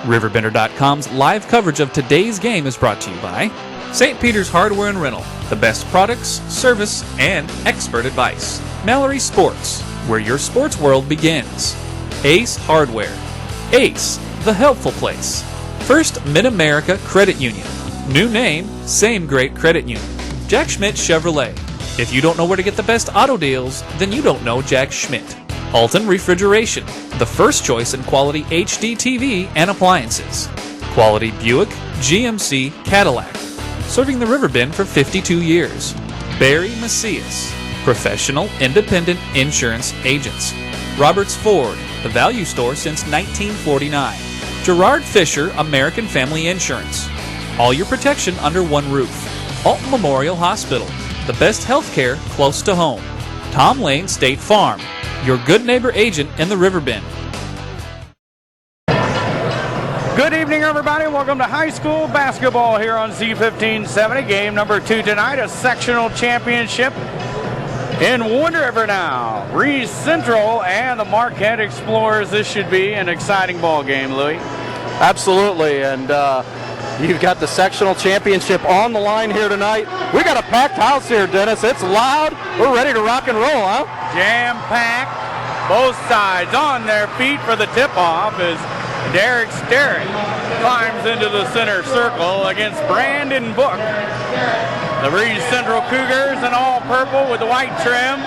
RiverBender.com's live coverage of today's game is brought to you by St. Peter's Hardware and Rental, the best products, service, and expert advice. Mallory Sports, where your sports world begins. Ace Hardware. Ace, the helpful place. First Mid-America Credit Union. New name, same great credit union. Jack Schmidt Chevrolet. If you don't know where to get the best auto deals, then you don't know Jack Schmidt. Alton Refrigeration, the first choice in quality HD TV and appliances. Quality Buick, GMC, Cadillac. Serving the River Bend for 52 years. Barry Macias, professional independent insurance agents. Roberts Ford, the value store since 1949. Gerard Fisher, American Family Insurance. All your protection under one roof. Alton Memorial Hospital, the best health care close to home. Tom Lane State Farm, your good neighbor agent in the River Bend. Good evening, everybody. Welcome to high school basketball here on Z1570. Game number 2 tonight, a sectional championship in Wood River now. Breese Central and the Marquette Explorers. This should be an exciting ball game, Louis. Absolutely, and you've got the sectional championship on the line here tonight. We got a packed house here, Dennis. It's loud. We're ready to rock and roll, huh? Jam-packed. Both sides on their feet for the tip-off as Derek Sterritt climbs into the center circle against Brandon Book. The Breese Central Cougars in all purple with the white trim.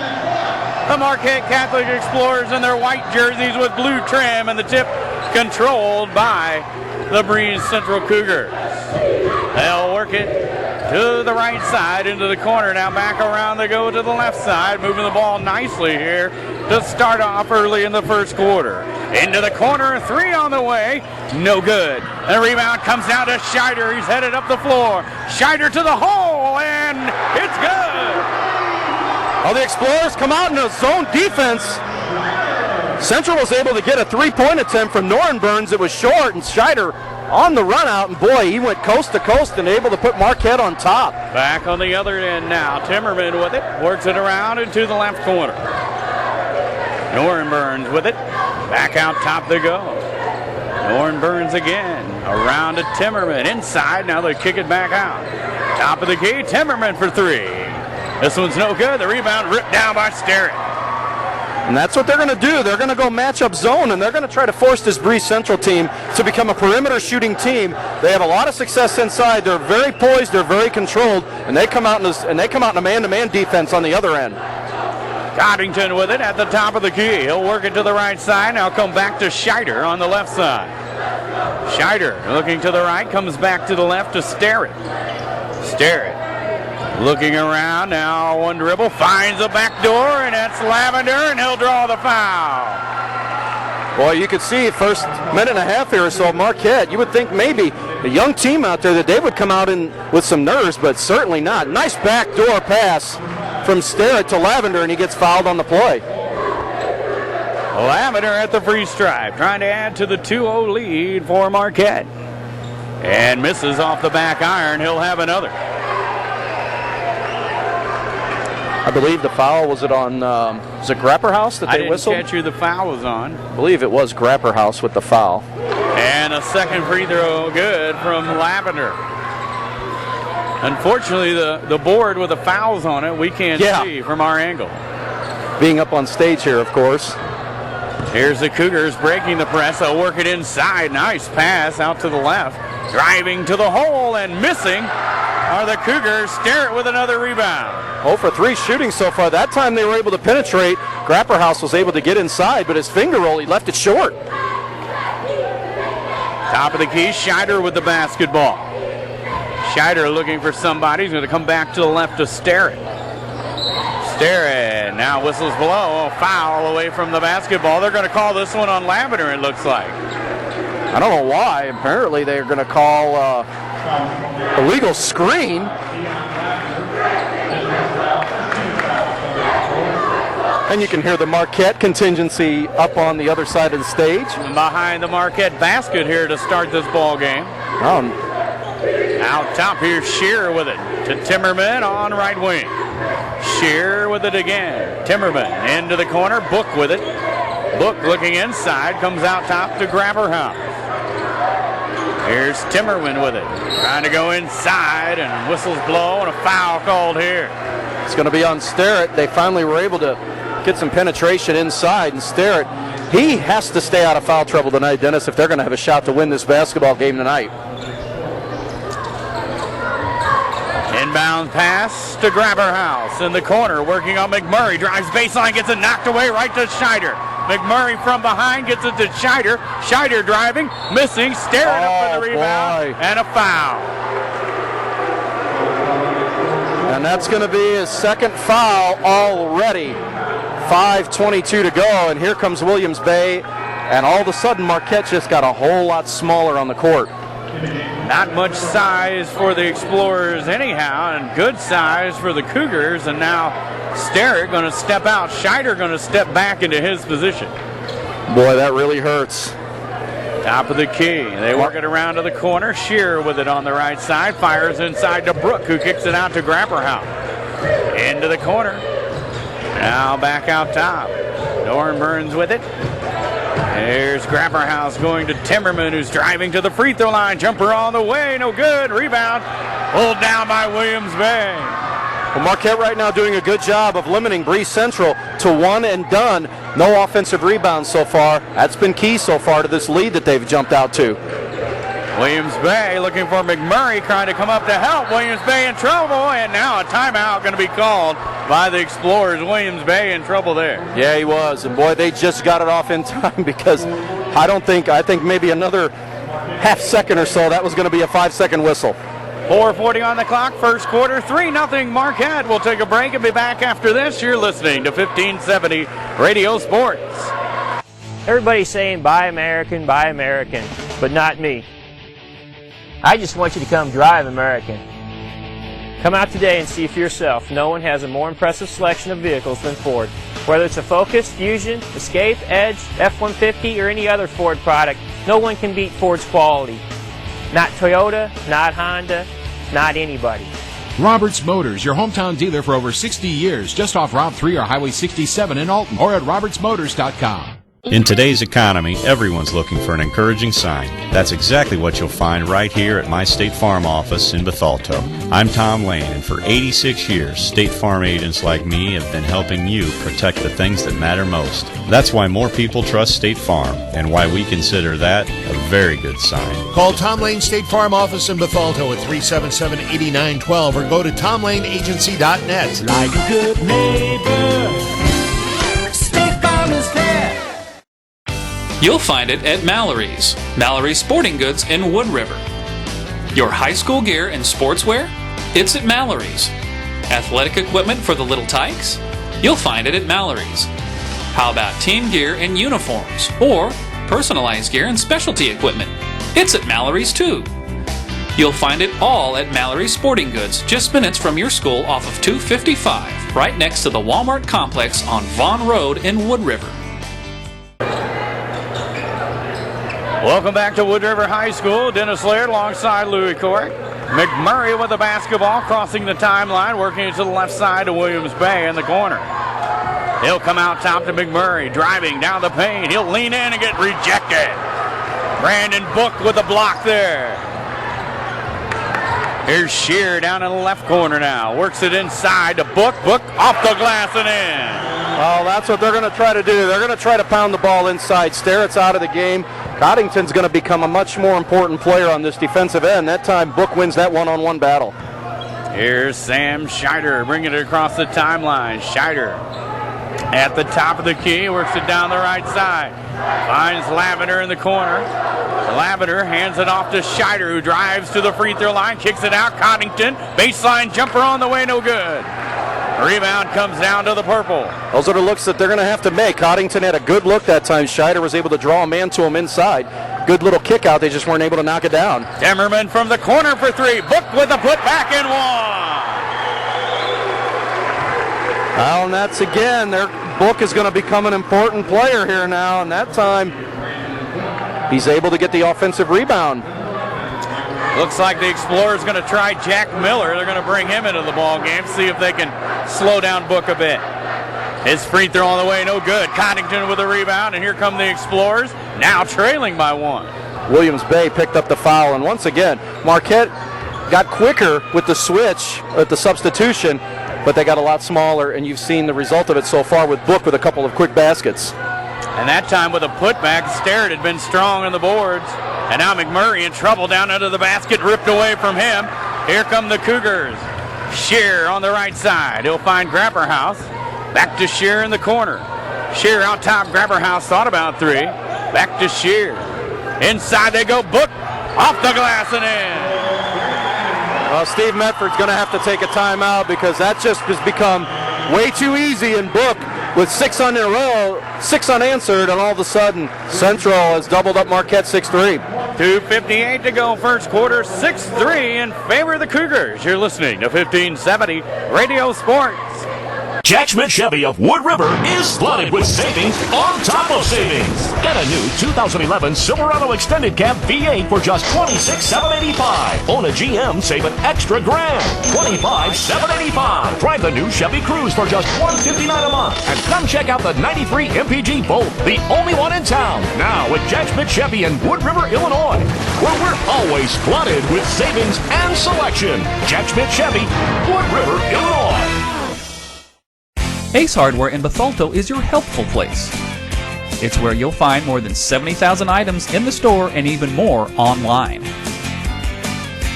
The Marquette Catholic Explorers in their white jerseys with blue trim, and the tip controlled by the Breese Central Cougars. They'll work it to the right side into the corner. Now back around they go to the left side, moving the ball nicely here to start off early in the first quarter. Into the corner, 3 on the way, no good. The rebound comes down to Scheider. He's headed up the floor. Scheider to the hole, and it's good. Well, the Explorers come out in a zone defense. Central was able to get a 3-point attempt from Norton Burns. It was short, and Scheider on the run out, and boy, he went coast to coast and able to put Marquette on top. Back on the other end now. Timmerman with it, works it around into the left corner. Norton Burns with it. Back out top they go. Norton Burns again. Around to Timmerman. Inside. Now they kick it back out. Top of the key. Timmerman for 3. This one's no good. The rebound ripped down by Sterritt. And that's what they're going to do. They're going to go matchup zone, and they're going to try to force this Breese Central team to become a perimeter shooting team. They have a lot of success inside. They're very poised. They're very controlled, and they come out in a man-to-man defense on the other end. Coddington with it at the top of the key. He'll work it to the right side. Now come back to Scheider on the left side. Scheider looking to the right, comes back to the left to Sterritt. Sterritt looking around. Now one dribble, finds a back door, and that's Lavender, and he'll draw the foul. Boy, you could see first minute and a half here or so of Marquette. You would think maybe a young team out there that they would come out in with some nerves, but certainly not. Nice backdoor pass from Sterritt to Lavender, and he gets fouled on the play. Lavender at the free stripe, trying to add to the 2-0 lead for Marquette. And misses off the back iron. He'll have another. I believe the foul, was it on, was it Grapperhaus that they whistled? I didn't catch who the foul was on. I believe it was Grapperhaus with the foul. And a second free throw good from Lavender. Unfortunately, the board with the fouls on it, we can't see from our angle. Being up on stage here, of course. Here's the Cougars breaking the press. They'll work it inside. Nice pass out to the left. Driving to the hole and missing are the Cougars. Sterritt with another rebound. 0 for 3 shooting so far. That time they were able to penetrate. Grapperhaus was able to get inside, but his finger roll, he left it short. Top of the key, Scheider with the basketball. Scheider looking for somebody. He's going to come back to the left to Sterritt. Sterritt now whistles below. A foul away from the basketball. They're going to call this one on Lavender, it looks like. I don't know why. Apparently they're going to call illegal screen. And you can hear the Marquette contingency up on the other side of the stage. Behind the Marquette basket here to start this ball game. Out top here, Shearer with it to Timmerman on right wing. Shearer with it again. Timmerman into the corner. Book with it. Book looking inside. Comes out top to Grapperhaus. Here's Timmerman with it. Trying to go inside, and whistles blow, and a foul called here. It's going to be on Sterrett. They finally were able to get some penetration inside, and Sterrett, he has to stay out of foul trouble tonight, Dennis, if they're going to have a shot to win this basketball game tonight. Inbound pass to Grabberhouse in the corner, working on McMurray. Drives baseline, gets it knocked away right to Scheider. McMurray from behind gets it to Scheider. Scheider driving, missing, Sterrett up for the rebound, and a foul. And that's going to be his second foul already. 5:22 to go, and here comes Williams Bay, and all of a sudden Marquette just got a whole lot smaller on the court. Not much size for the Explorers anyhow, and good size for the Cougars, and now Sterrett going to step out. Scheider going to step back into his position. Boy, that really hurts. Top of the key. They work it around to the corner. Shearer with it on the right side. Fires inside to Brook, who kicks it out to Grapperhouse. Into the corner. Now back out top. Dornburns with it. There's Grapperhouse going to Timmerman, who's driving to the free throw line. Jumper on the way, no good. Rebound pulled down by Williams Bay. Well, Marquette right now doing a good job of limiting Breese Central to one and done. No offensive rebounds so far. That's been key so far to this lead that they've jumped out to. Williams Bay looking for McMurray, trying to come up to help. Williams Bay in trouble, and now a timeout going to be called by the Explorers. Williams Bay in trouble there. Yeah, he was, and boy, they just got it off in time because I think maybe another half second or so, that was going to be a 5-second whistle. 4:40 on the clock, first quarter, 3-0 Marquette. We'll take a break and be back after this. You're listening to 1570 Radio Sports. Everybody's saying buy American, but not me. I just want you to come drive American. Come out today and see for yourself. No one has a more impressive selection of vehicles than Ford. Whether it's a Focus, Fusion, Escape, Edge, F-150, or any other Ford product, no one can beat Ford's quality. Not Toyota, not Honda, not anybody. Roberts Motors, your hometown dealer for over 60 years, just off Route 3 or Highway 67 in Alton, or at robertsmotors.com. In today's economy, everyone's looking for an encouraging sign. That's exactly what you'll find right here at my State Farm office in Bethalto. I'm Tom Lane, and for 86 years, State Farm agents like me have been helping you protect the things that matter most. That's why more people trust State Farm, and why we consider that a very good sign. Call Tom Lane State Farm office in Bethalto at 377-8912 or go to tomlaneagency.net. Like a good neighbor, State Farm is there. You'll find it at Mallory's. Mallory's Sporting Goods in Wood River. Your high school gear and sportswear? It's at Mallory's. Athletic equipment for the little tykes? You'll find it at Mallory's. How about team gear and uniforms? Or personalized gear and specialty equipment? It's at Mallory's too. You'll find it all at Mallory's Sporting Goods, just minutes from your school off of 255, right next to the Walmart complex on Vaughn Road in Wood River. Welcome back to Wood River High School. Dennis Laird alongside Louis Court. McMurray with the basketball, crossing the timeline, working it to the left side to Williams Bay in the corner. He'll come out top to McMurray, driving down the paint. He'll lean in and get rejected. Brandon Book with the block there. Here's Shear down in the left corner now. Works it inside to Book. Book off the glass and in. Well, that's what they're going to try to do. They're going to try to pound the ball inside. Sterrett's out of the game. Coddington's going to become a much more important player on this defensive end. That time, Book wins that one-on-one battle. Here's Sam Scheider bringing it across the timeline. Scheider at the top of the key, works it down the right side. Finds Lavender in the corner. Lavender hands it off to Scheider, who drives to the free throw line, kicks it out. Coddington, baseline jumper on the way, no good. Rebound comes down to the purple. Those are the looks that they're going to have to make. Coddington had a good look that time. Scheider was able to draw a man to him inside. Good little kick out. They just weren't able to knock it down. Timmerman from the corner for three. Book with a putback and one. Well, and that's again, their Book is going to become an important player here now. And that time, he's able to get the offensive rebound. Looks like the Explorers going to try Jack Miller. They're going to bring him into the ball game, see if they can slow down Book a bit. His free throw on the way, no good. Coddington with a rebound, and here come the Explorers, now trailing by one. Williams Bay picked up the foul, and once again, Marquette got quicker with the switch at the substitution, but they got a lot smaller, and you've seen the result of it so far with Book with a couple of quick baskets. And that time with a putback, Sterrett had been strong on the boards. And now McMurray in trouble down under the basket, ripped away from him. Here come the Cougars. Shear on the right side. He'll find Grapperhaus. Back to Shear in the corner. Shear out top. Grapperhaus thought about three. Back to Shear. Inside they go. Book off the glass and in. Well, Steve Medford's going to have to take a timeout because that just has become way too easy, and Book with 6 in a row, 6 unanswered, and all of a sudden Central has doubled up Marquette 6-3. 2:58 to go first quarter, 6-3 in favor of the Cougars. You're listening to 1570 Radio Sports. Jack Schmidt Chevy of Wood River is flooded with savings on top of savings. Get a new 2011 Silverado Extended Cab V8 for just $26,785. Own a GM, save an extra grand. $25,785. Drive the new Chevy Cruze for just $159 a month. And come check out the 93 MPG Bolt, the only one in town. Now with Jack Schmidt Chevy in Wood River, Illinois, where we're always flooded with savings and selection. Jack Schmidt Chevy, Wood River, Illinois. Ace Hardware in Bethalto is your helpful place. It's where you'll find more than 70,000 items in the store and even more online.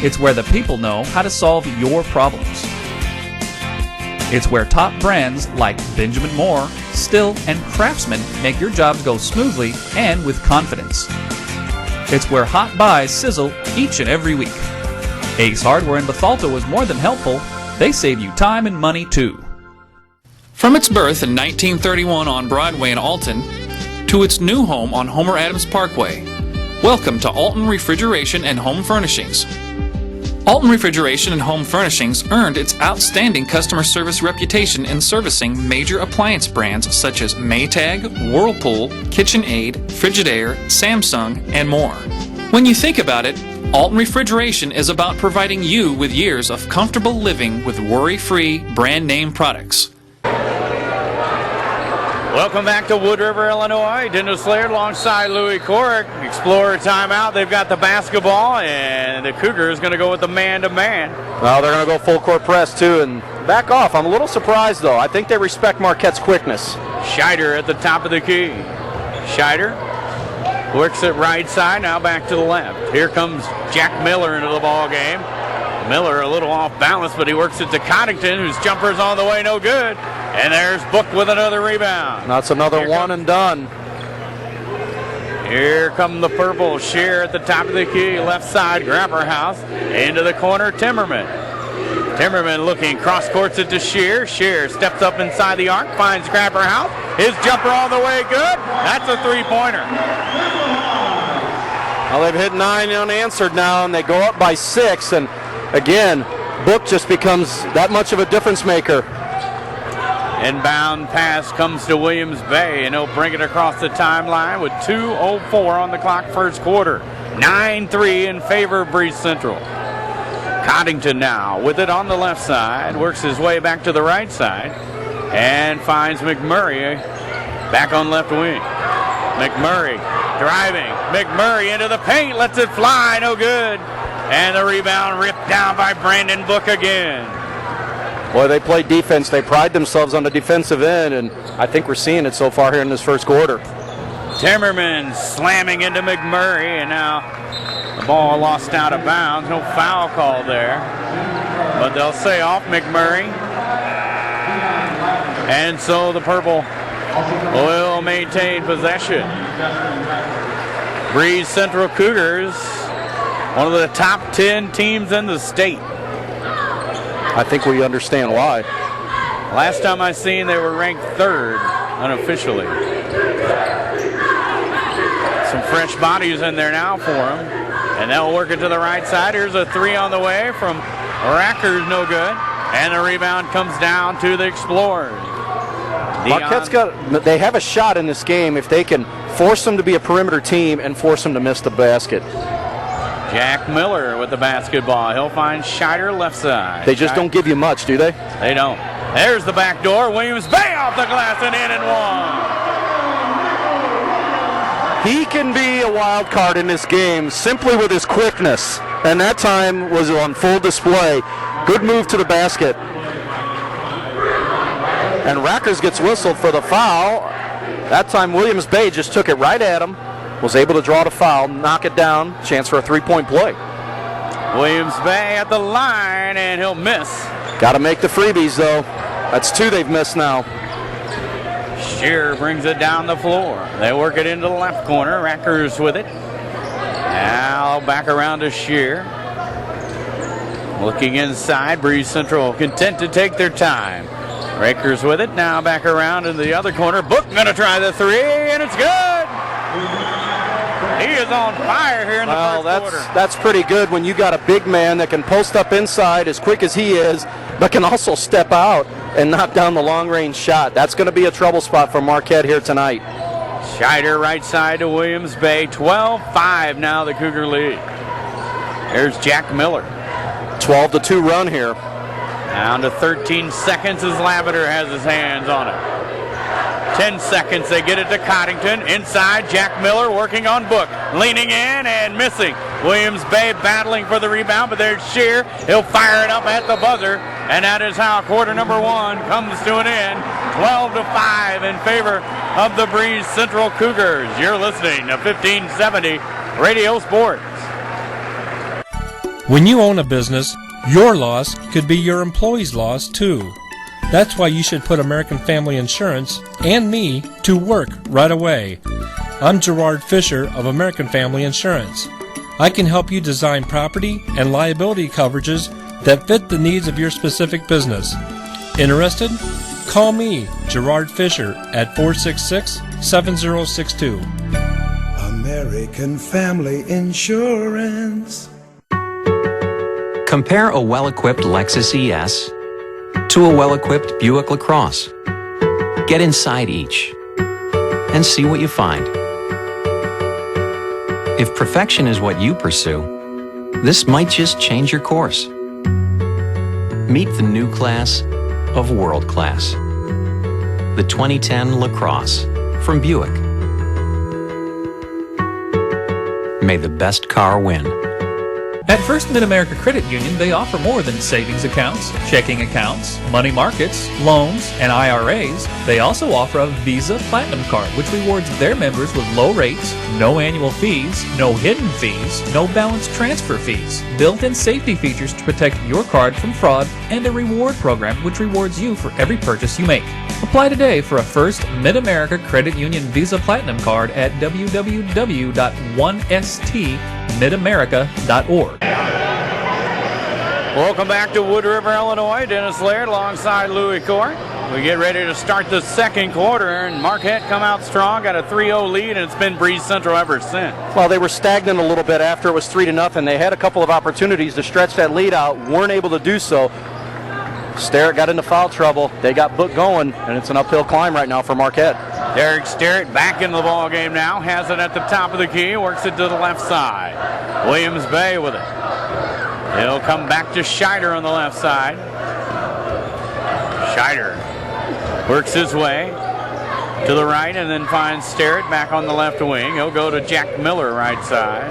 It's where the people know how to solve your problems. It's where top brands like Benjamin Moore, Still, and Craftsman make your jobs go smoothly and with confidence. It's where hot buys sizzle each and every week. Ace Hardware in Bethalto is more than helpful. They save you time and money too. From its birth in 1931 on Broadway in Alton to its new home on Homer Adams Parkway, welcome to Alton Refrigeration and Home Furnishings. Alton Refrigeration and Home Furnishings earned its outstanding customer service reputation in servicing major appliance brands such as Maytag, Whirlpool, KitchenAid, Frigidaire, Samsung, and more. When you think about it, Alton Refrigeration is about providing you with years of comfortable living with worry-free brand name products. Welcome back to Wood River, Illinois. Dennis Laird alongside Louis Corrick. Explorer timeout. They've got the basketball, and the Cougars going to go with the man-to-man. Well, they're going to go full court press, too, and back off. I'm a little surprised, though. I think they respect Marquette's quickness. Scheider at the top of the key. Scheider works it right side, now back to the left. Here comes Jack Miller into the ball game. Miller a little off balance, but he works it to Coddington, whose jumper's on the way, no good. And there's Book with another rebound. That's another one and done. Here come the purple. Shear at the top of the key, left side, Grapperhaus. Into the corner, Timmerman. Timmerman looking, cross courts it to Shear. Shear steps up inside the arc, finds Grapperhaus. His jumper all the way, good. That's a three-pointer. Well, they've hit 9 unanswered now, and they go up by 6. And again, Book just becomes that much of a difference maker. Inbound pass comes to Williams Bay, and he'll bring it across the timeline with 2:04 on the clock first quarter. 9-3 in favor of Breese Central. Coddington now with it on the left side, works his way back to the right side, and finds McMurray back on left wing. McMurray driving. McMurray into the paint, lets it fly, no good. And the rebound ripped down by Brandon Book again. Boy, they play defense. They pride themselves on the defensive end, and I think we're seeing it so far here in this first quarter. Timmerman slamming into McMurray, and now the ball lost out of bounds. No foul call there, but they'll say off McMurray. And so the purple will maintain possession. Breese Central Cougars, one of the top 10 teams in the state. I think we understand why. Last time I seen, they were ranked 3rd unofficially. Some fresh bodies in there now for them, and they'll work it to the right side. Here's a three on the way from Rackers, no good, and the rebound comes down to the Explorers. Marquette's they have a shot in this game if they can force them to be a perimeter team and force them to miss the basket. Jack Miller with the basketball. He'll find Scheider left side. They just don't give you much, do they? They don't. There's the back door. Williams Bay off the glass and in and one. He can be a wild card in this game simply with his quickness, and that time was on full display. Good move to the basket. And Rackers gets whistled for the foul. That time Williams Bay just took it right at him, was able to draw the foul, knock it down, chance for a three-point play. Williams Bay at the line, and he'll miss. Got to make the freebies, though. That's 2 they've missed now. Shear brings it down the floor. They work it into the left corner. Rackers with it. Now back around to Shear. Looking inside. Breese Central content to take their time. Rakers with it. Now back around in the other corner. Book going to try the 3, and it's good. He is on fire here in the first quarter. That's pretty good when you got a big man that can post up inside as quick as he is, but can also step out and knock down the long-range shot. That's going to be a trouble spot for Marquette here tonight. Scheider right side to Williams Bay. 12-5 now the Cougar lead. Here's Jack Miller. 12-2 run here. Down to 13 seconds as Lavender has his hands on it. 10 seconds, they get it to Coddington. Inside, Jack Miller working on Book. Leaning in and missing. Williams Bay battling for the rebound, but there's Shear. He'll fire it up at the buzzer, and that is how quarter number 1 comes to an end. 12-5 in favor of the Breese Central Cougars. You're listening to 1570 Radio Sports. When you own a business, your loss could be your employee's loss too. That's why you should put American Family Insurance and me to work right away. I'm Gerard Fisher of American Family Insurance. I can help you design property and liability coverages that fit the needs of your specific business. Interested? Call me, Gerard Fisher, at 466-7062. American Family Insurance. Compare a well-equipped Lexus ES to a well-equipped Buick LaCrosse. Get inside each and see what you find. If perfection is what you pursue, this might just change your course. Meet the new class of world class. The 2010 LaCrosse from Buick. May the best car win. At First Mid-America Credit Union, they offer more than savings accounts, checking accounts, money markets, loans, and IRAs. They also offer a Visa Platinum Card, which rewards their members with low rates, no annual fees, no hidden fees, no balance transfer fees, built-in safety features to protect your card from fraud, and a reward program which rewards you for every purchase you make. Apply today for a First Mid-America Credit Union Visa Platinum Card at www.1stmidamerica.org. Welcome back to Wood River, Illinois. Dennis Laird alongside Louis Court. We get ready to start the second quarter, and Marquette come out strong, got a 3-0 lead, and it's been Breese Central ever since. Well, they were stagnant a little bit after it was 3-0. They had a couple of opportunities to stretch that lead out, weren't able to do so. Sterrett got into foul trouble. They got Book going, and it's an uphill climb right now for Marquette. Derek Sterrett back in the ball game now, has it at the top of the key, works it to the left side. Williams Bay with it. He'll come back to Scheider on the left side. Scheider works his way to the right and then finds Sterrett back on the left wing. He'll go to Jack Miller right side.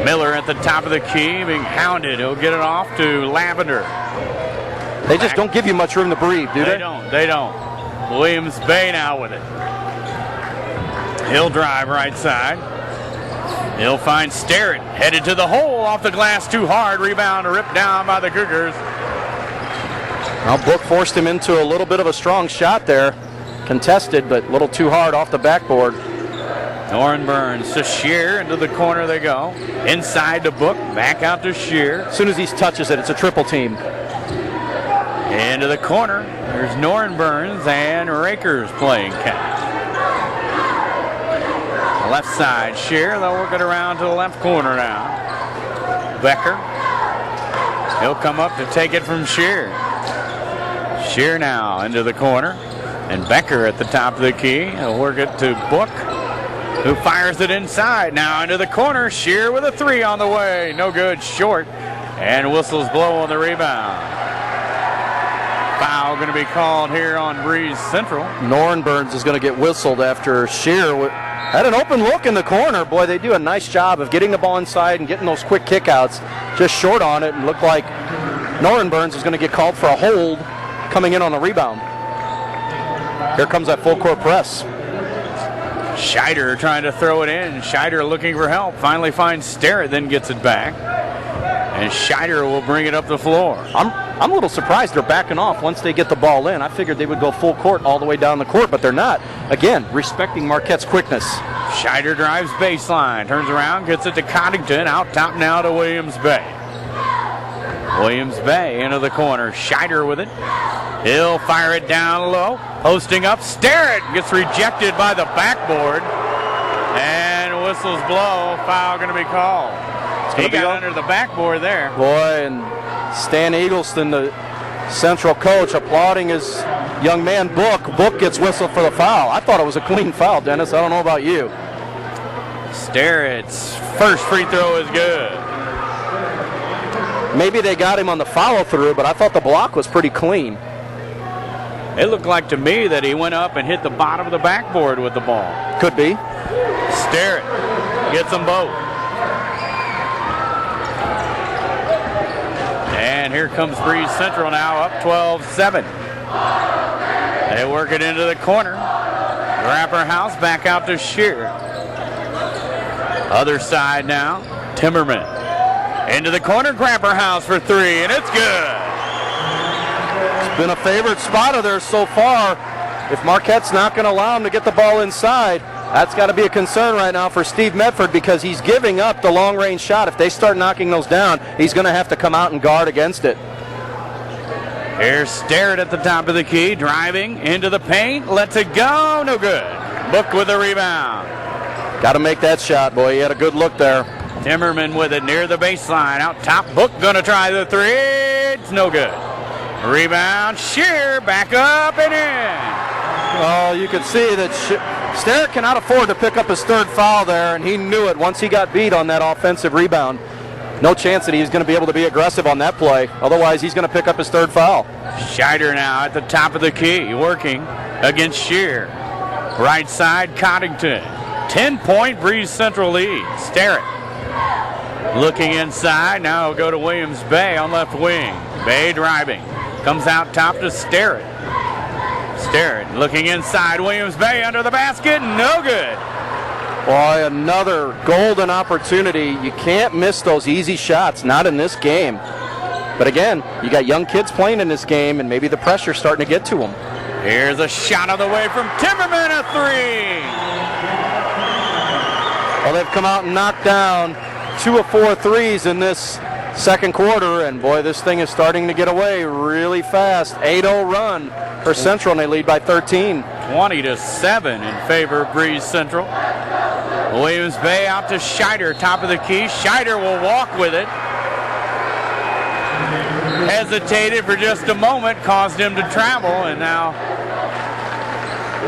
Miller at the top of the key being hounded. He'll get it off to Lavender. They just don't give you much room to breathe, do they? They don't. Williams Bay now with it. He'll drive right side. He'll find Sterrett headed to the hole, off the glass too hard. Rebound ripped down by the Cougars. Well, Book forced him into a little bit of a strong shot there. Contested, but a little too hard off the backboard. Noren Burns to Shear. Into the corner they go. Inside to Book. Back out to Shear. As soon as he touches it, it's a triple team. Into the corner. There's Noren Burns and Rakers playing catch. Left side, Shear. They'll work it around to the left corner now. Becker. He'll come up to take it from Shear. Shear now into the corner. And Becker at the top of the key. He'll work it to Book, who fires it inside. Now into the corner. Shear with a 3 on the way. No good, short. And whistles blow on the rebound. Foul going to be called here on Breese Central. Noren Burns is going to get whistled after Shear Had an open look in the corner. Boy, they do a nice job of getting the ball inside and getting those quick kickouts. Just short on it, and looked like Norrenburns is going to get called for a hold coming in on the rebound. Here comes that full court press. Scheider trying to throw it in. Scheider looking for help. Finally finds Sterrett, then gets it back. And Scheider will bring it up the floor. I'm a little surprised they're backing off once they get the ball in. I figured they would go full court all the way down the court, but they're not. Again, respecting Marquette's quickness. Scheider drives baseline, turns around, gets it to Coddington. Out top now to Williams Bay. Williams Bay into the corner. Scheider with it. He'll fire it down low. Posting up. Sterrett gets rejected by the backboard. And whistles blow. Foul going to be called. He got under the backboard there. Boy, and Stan Eagleston, the Central coach, applauding his young man, Book. Book gets whistled for the foul. I thought it was a clean foul, Dennis. I don't know about you. Sterrett's first free throw is good. Maybe they got him on the follow-through, but I thought the block was pretty clean. It looked like to me that he went up and hit the bottom of the backboard with the ball. Could be. Sterrett gets them both. And here comes Breese Central now up 12-7. They work it into the corner. Grapper House back out to Shear. Other side now, Timmerman. Into the corner, Grapper House for three, and it's good. It's been a favorite spot of theirs so far. If Marquette's not going to allow him to get the ball inside, that's got to be a concern right now for Steve Medford, because he's giving up the long-range shot. If they start knocking those down, he's going to have to come out and guard against it. Here's Sterrett at the top of the key, driving into the paint, lets it go, no good. Book with the rebound. Got to make that shot, boy. He had a good look there. Timmerman with it near the baseline. Out top, Book going to try the three. It's no good. Rebound, Shear, back up and in. Well, you could see that Sterrett cannot afford to pick up his third foul there, and he knew it once he got beat on that offensive rebound. No chance that he's going to be able to be aggressive on that play. Otherwise, he's going to pick up his third foul. Scheider now at the top of the key, working against Shear. Right side, Coddington. 10-point Breese Central lead. Sterrett looking inside. Now he'll go to Williams Bay on left wing. Bay driving. Comes out top to Sterrett. Sterrett looking inside. Williams Bay under the basket. No good. Boy, another golden opportunity. You can't miss those easy shots. Not in this game. But again, you got young kids playing in this game, and maybe the pressure's starting to get to them. Here's a shot on the way from Timmerman, a three. Well, they've come out and knocked down 2 of 4 threes in this second quarter, and boy, this thing is starting to get away really fast. 8-0 run for Central, and they lead by 13. 20-7 in favor of Breese Central. Williams Bay out to Scheider, top of the key. Scheider will walk with it. Hesitated for just a moment, caused him to travel, and now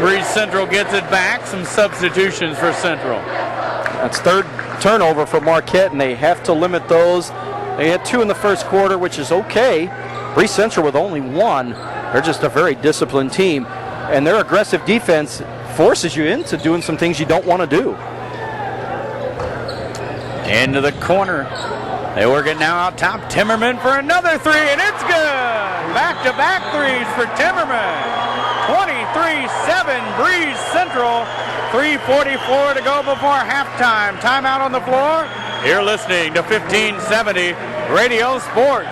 Breese Central gets it back. Some substitutions for Central. That's third turnover for Marquette, and they have to limit those. They had 2 in the first quarter, which is okay. Breese Central with only 1. They're just a very disciplined team, and their aggressive defense forces you into doing some things you don't want to do. Into the corner. They work it now out top. Timmerman for another three, and it's good. Back-to-back threes for Timmerman. 23-7 Breese Central. 3:44 to go before halftime. Timeout on the floor. You're listening to 1570 Radio Sports.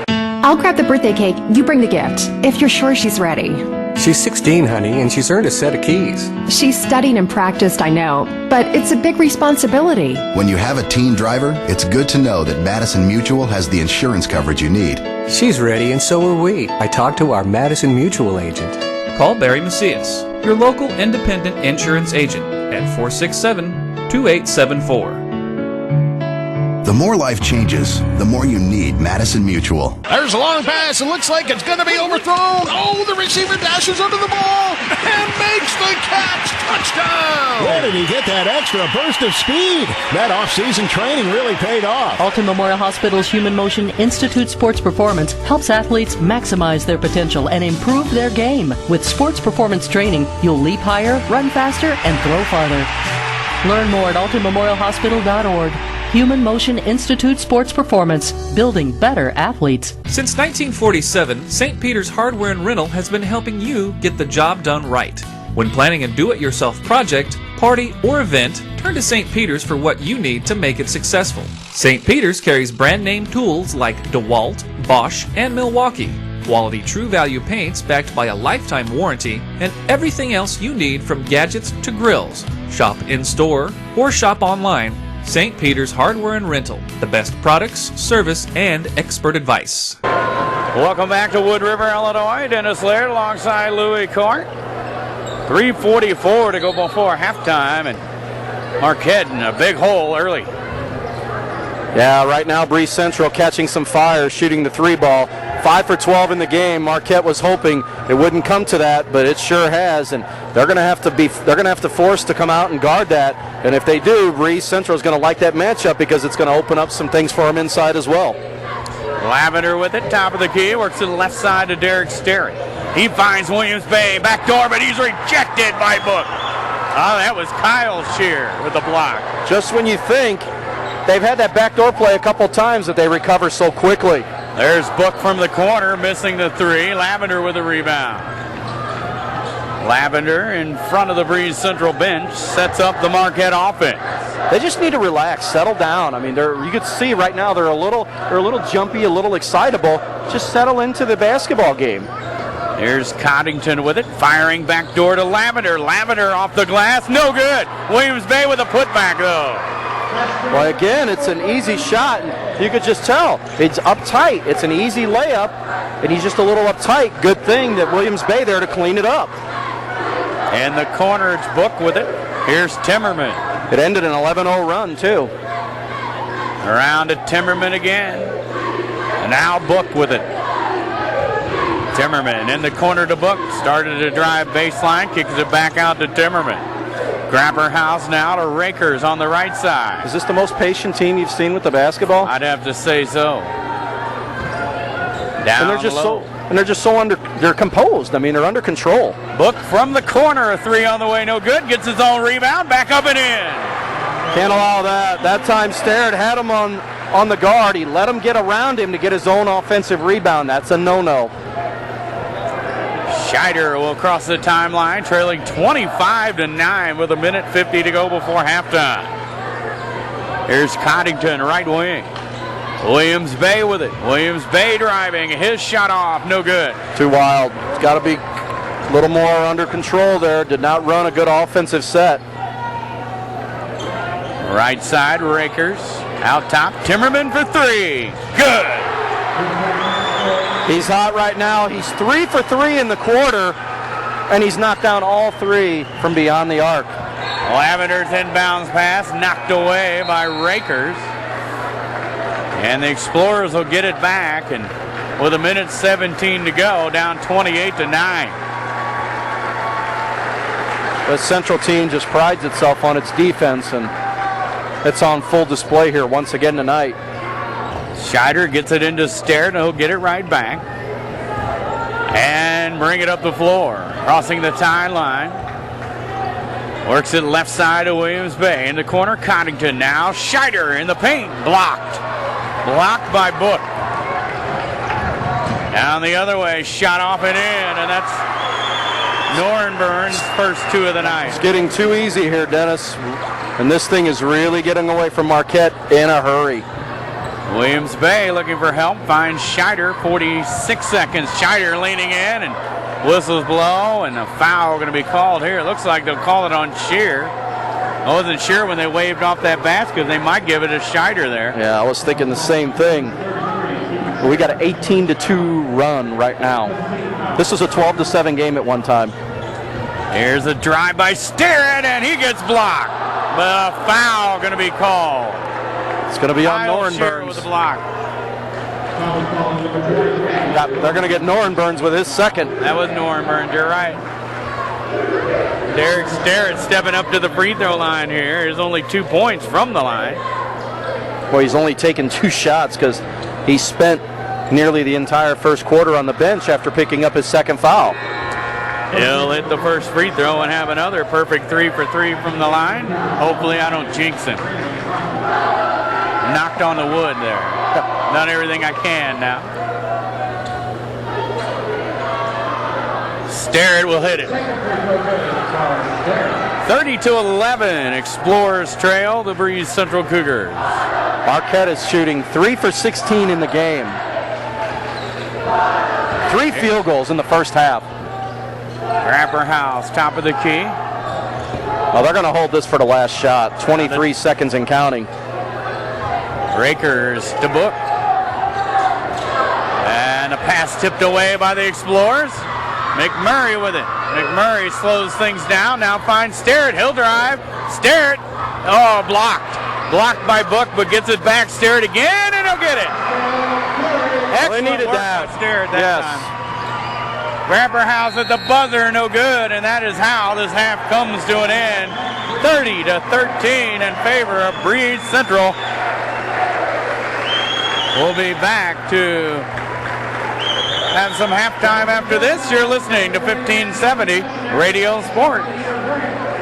I'll grab the birthday cake. You bring the gift, if you're sure she's ready. She's 16, honey, and she's earned a set of keys. She's studied and practiced, I know, but it's a big responsibility. When you have a teen driver, it's good to know that Madison Mutual has the insurance coverage you need. She's ready, and so are we. I talked to our Madison Mutual agent. Call Barry Macias, your local independent insurance agent, at 467-2874. The more life changes, the more you need Madison Mutual. There's a long pass. It looks like it's going to be overthrown. Oh, the receiver dashes under the ball and makes the catch. Touchdown! Where did he get that extra burst of speed? That off-season training really paid off. Alton Memorial Hospital's Human Motion Institute Sports Performance helps athletes maximize their potential and improve their game. With sports performance training, you'll leap higher, run faster, and throw farther. Learn more at altonmemorialhospital.org. Human Motion Institute Sports Performance, building better athletes. Since 1947, St. Peter's Hardware and Rental has been helping you get the job done right. When planning a do-it-yourself project, party, or event, turn to St. Peter's for what you need to make it successful. St. Peter's carries brand-name tools like DeWalt, Bosch, and Milwaukee, quality True Value paints backed by a lifetime warranty, and everything else you need from gadgets to grills. Shop in-store or shop online. St. Peter's Hardware and Rental, the best products, service, and expert advice. Welcome back to Wood River, Illinois. Dennis Laird alongside Louis Court. 3:44 to go before halftime, and Marquette in a big hole early. Yeah, right now Breese Central catching some fire, shooting the 3-ball. 5 for 12 in the game. Marquette was hoping it wouldn't come to that, but it sure has, and they're going to have to force to come out and guard that. And if they do, Breese Central is going to like that matchup because it's going to open up some things for them inside as well. Lavender with it, top of the key, works to the left side to Derek Sterry. He finds Williams Bay back door, but he's rejected by Book. Oh, that was Kyle Shear with the block. Just when you think they've had that backdoor play a couple times that they recover so quickly. There's Book from the corner, missing the three. Lavender with a rebound. Lavender in front of the Breese Central bench sets up the Marquette offense. They just need to relax, settle down. I mean, you could see right now they're a little jumpy, a little excitable. Just settle into the basketball game. Here's Coddington with it, firing back door to Lavender. Lavender off the glass, no good. Williams Bay with a putback though. Well, again, it's an easy shot. You could just tell. It's uptight. It's an easy layup, and he's just a little uptight. Good thing that Williams Bay there to clean it up. And the corner, it's Book with it. Here's Timmerman. It ended an 11-0 run, too. Around to Timmerman again. And now Book with it. Timmerman in the corner to Book. Started to drive baseline, kicks it back out to Timmerman. Grabber House now to Rakers on the right side. Is this the most patient team you've seen with the basketball? I'd have to say so. Down and they're just so they're composed. I mean, they're under control. Book from the corner, a three on the way, no good. Gets his own rebound, back up and in. Can't allow that. That time Starrett had him on the guard. He let him get around him to get his own offensive rebound. That's a no-no. Scheider will cross the timeline, trailing 25-9 with 1:50 to go before halftime. Here's Coddington, right wing. Williams Bay with it. Williams Bay driving. His shot off, no good. Too wild. It's got to be a little more under control there. Did not run a good offensive set. Right side, Rakers. Out top, Timmerman for three. Good. He's hot right now. He's 3 for 3 in the quarter, and he's knocked down all three from beyond the arc. Lavender's inbounds pass knocked away by Rakers. And the Explorers will get it back, and with 1:17 to go, down 28-9. The Central team just prides itself on its defense, and it's on full display here once again tonight. Scheider gets it into Sterrett, and he'll get it right back. And bring it up the floor. Crossing the timeline. Works it left side of Williams Bay. In the corner, Coddington now. Scheider in the paint. Blocked. Blocked by Book. Down the other way. Shot off and in. And that's Norenburn's first two of the night. It's getting too easy here, Dennis. And this thing is really getting away from Marquette in a hurry. Williams Bay looking for help. Finds Scheider. 46 seconds. Scheider leaning in and whistles blow. And a foul going to be called here. It looks like they'll call it on Shear. I wasn't sure when they waved off that basket. They might give it to Scheider there. Yeah, I was thinking the same thing. But we got an 18-2 run right now. This was a 12-7 game at one time. Here's a drive by Sterrett, and he gets blocked. But a foul going to be called. It's going to be on Norenburns with the block. They're going to get Norenburns with his second. That was Norenburns, you're right. Derek Sterrett stepping up to the free throw line here. There's only 2 points from the line. Well, he's only taken 2 shots because he spent nearly the entire first quarter on the bench after picking up his second foul. He'll hit the first free throw and have another perfect 3 for 3 from the line. Hopefully I don't jinx him. Knocked on the wood there. Done everything I can now. Sterrett will hit it. 30-11, Explorers trail the Breese Central Cougars. Marquette is shooting 3 for 16 in the game. 3 field goals in the first half. Rapper House, top of the key. Well, they're going to hold this for the last shot. 23 seconds and counting. Rakers to Book. And a pass tipped away by the Explorers. McMurray with it. McMurray slows things down. Now finds Sterrett. He'll drive. Sterrett. Oh, blocked. Blocked by Book, but gets it back. Sterrett again, and he'll get it. Excellent needed work that. by Sterrett that time. Rapper House at the buzzer, no good, and that is how this half comes to an end. 30-13 in favor of Breese Central. We'll be back to have some halftime after this. You're listening to 1570 Radio Sport.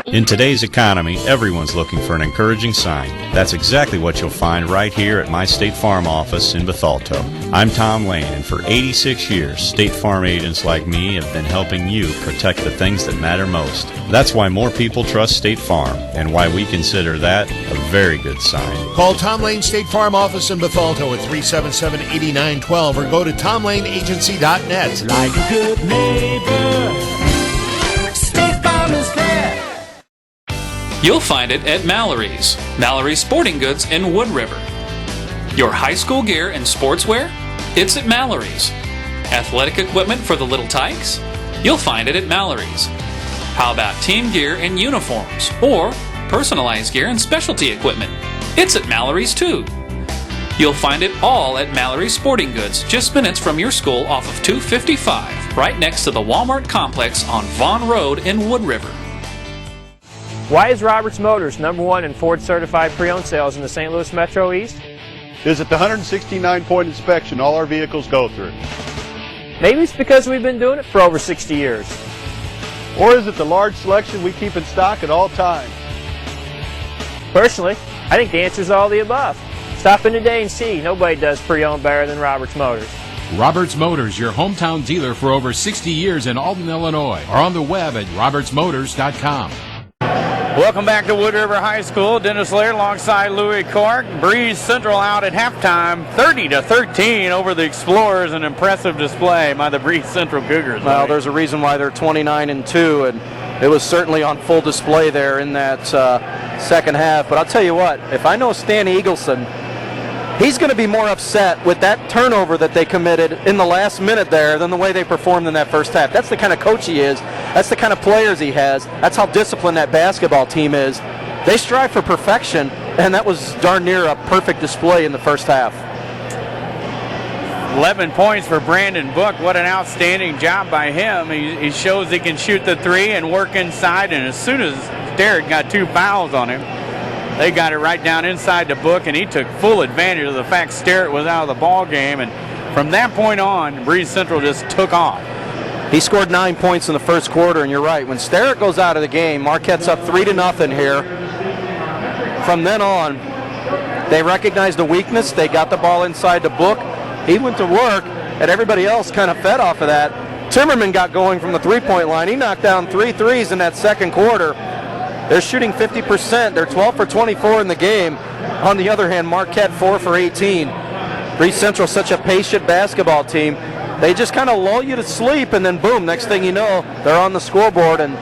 In today's economy, everyone's looking for an encouraging sign. That's exactly what you'll find right here at my State Farm office in Bethalto. I'm Tom Lane, and for 86 years, State Farm agents like me have been helping you protect the things that matter most. That's why more people trust State Farm, and why we consider that a very good sign. Call Tom Lane State Farm office in Bethalto at 377-8912 or go to tomlaneagency.net. Like a good neighbor, State Farm is there. You'll find it at Mallory's. Mallory's Sporting Goods in Wood River. Your high school gear and sportswear? It's at Mallory's. Athletic equipment for the little tykes? You'll find it at Mallory's. How about team gear and uniforms? Or personalized gear and specialty equipment? It's at Mallory's too. You'll find it all at Mallory's Sporting Goods, just minutes from your school off of 255, right next to the Walmart complex on Vaughn Road in Wood River. Why is Roberts Motors #1 in Ford certified pre-owned sales in the St. Louis Metro East? Visit the 169-point inspection all our vehicles go through. Maybe it's because we've been doing it for over 60 years. Or is it the large selection we keep in stock at all times? Personally, I think the answer is all the above. Stop in today and see. Nobody does pre-owned better than Roberts Motors. Roberts Motors, your hometown dealer for over 60 years in Alton, Illinois, or on the web at RiverBender.com. Welcome back to Wood River High School. Dennis Laird alongside Louis Cork. Breese Central out at halftime, 30-13 over the Explorers. An impressive display by the Breese Central Cougars. Well, there's a reason why they're 29-2, and it was certainly on full display there in that second half. But I'll tell you what, if I know Stan Eagleson, he's going to be more upset with that turnover that they committed in the last minute there than the way they performed in that first half. That's the kind of coach he is. That's the kind of players he has. That's how disciplined that basketball team is. They strive for perfection, and that was darn near a perfect display in the first half. 11 points for Brandon Book. What an outstanding job by him. He shows he can shoot the three and work inside, and as soon as Derek got 2 fouls on him, they got it right down inside the Book, and he took full advantage of the fact Sterrett was out of the ball game. And from that point on, Breese Central just took off. He scored 9 points in the first quarter, and you're right. When Sterrett goes out of the game, Marquette's up 3-0 here. From then on, they recognized the weakness. They got the ball inside the Book. He went to work, and everybody else kind of fed off of that. Timmerman got going from the three-point line. He knocked down 3 threes in that second quarter. They're shooting 50%. They're 12 for 24 in the game. On the other hand, Marquette 4 for 18. Breese Central, such a patient basketball team. They just kind of lull you to sleep, and then boom, next thing you know, they're on the scoreboard, and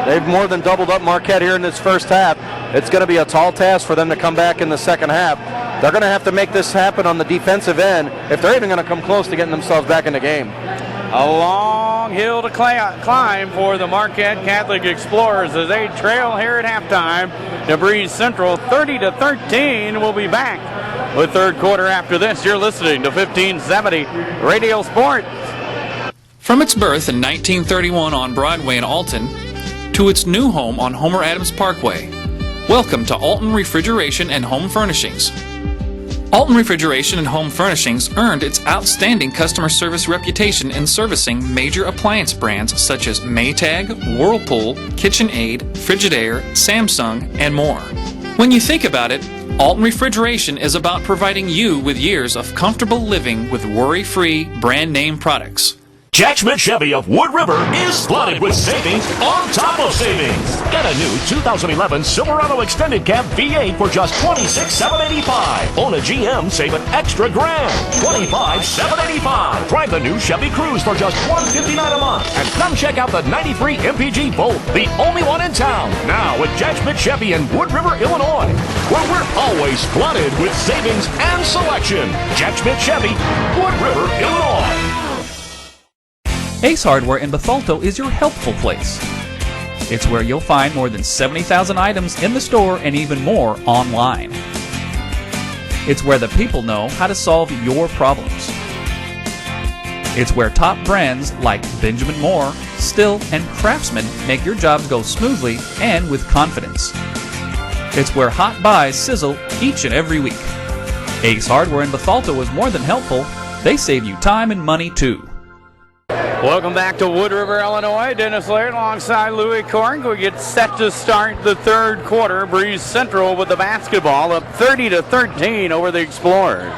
they've more than doubled up Marquette here in this first half. It's going to be a tall task for them to come back in the second half. They're going to have to make this happen on the defensive end if they're even going to come close to getting themselves back in the game. A long hill to climb for the Marquette Catholic Explorers as they trail here at halftime to Breese Central. 30-13. We'll be back with third quarter after this. You're listening to 1570 Radio Sports. From its birth in 1931 on Broadway in Alton to its new home on Homer Adams Parkway, welcome to Alton Refrigeration and Home Furnishings. Alton Refrigeration and Home Furnishings earned its outstanding customer service reputation in servicing major appliance brands such as Maytag, Whirlpool, KitchenAid, Frigidaire, Samsung, and more. When you think about it, Alton Refrigeration is about providing you with years of comfortable living with worry-free brand name products. Jack Schmidt Chevy of Wood River is flooded with savings on top of savings. Get a new 2011 Silverado Extended Cab V8 for just $26,785. Own a GM, save an extra grand. $25,785. Drive the new Chevy Cruze for just $159 a month. And come check out the 93 MPG Volt, the only one in town. Now with Jack Schmidt Chevy in Wood River, Illinois, where we're always flooded with savings and selection. Jack Schmidt Chevy, Wood River, Illinois. Ace Hardware in Bethalto is your helpful place. It's where you'll find more than 70,000 items in the store and even more online. It's where the people know how to solve your problems. It's where top brands like Benjamin Moore, Still, and Craftsman make your jobs go smoothly and with confidence. It's where hot buys sizzle each and every week. Ace Hardware in Bethalto is more than helpful. They save you time and money too. Welcome back to Wood River, Illinois. Dennis Laird alongside Louis Korn. We get set to start the third quarter. Breese Central with the basketball up 30-13 over the Explorers.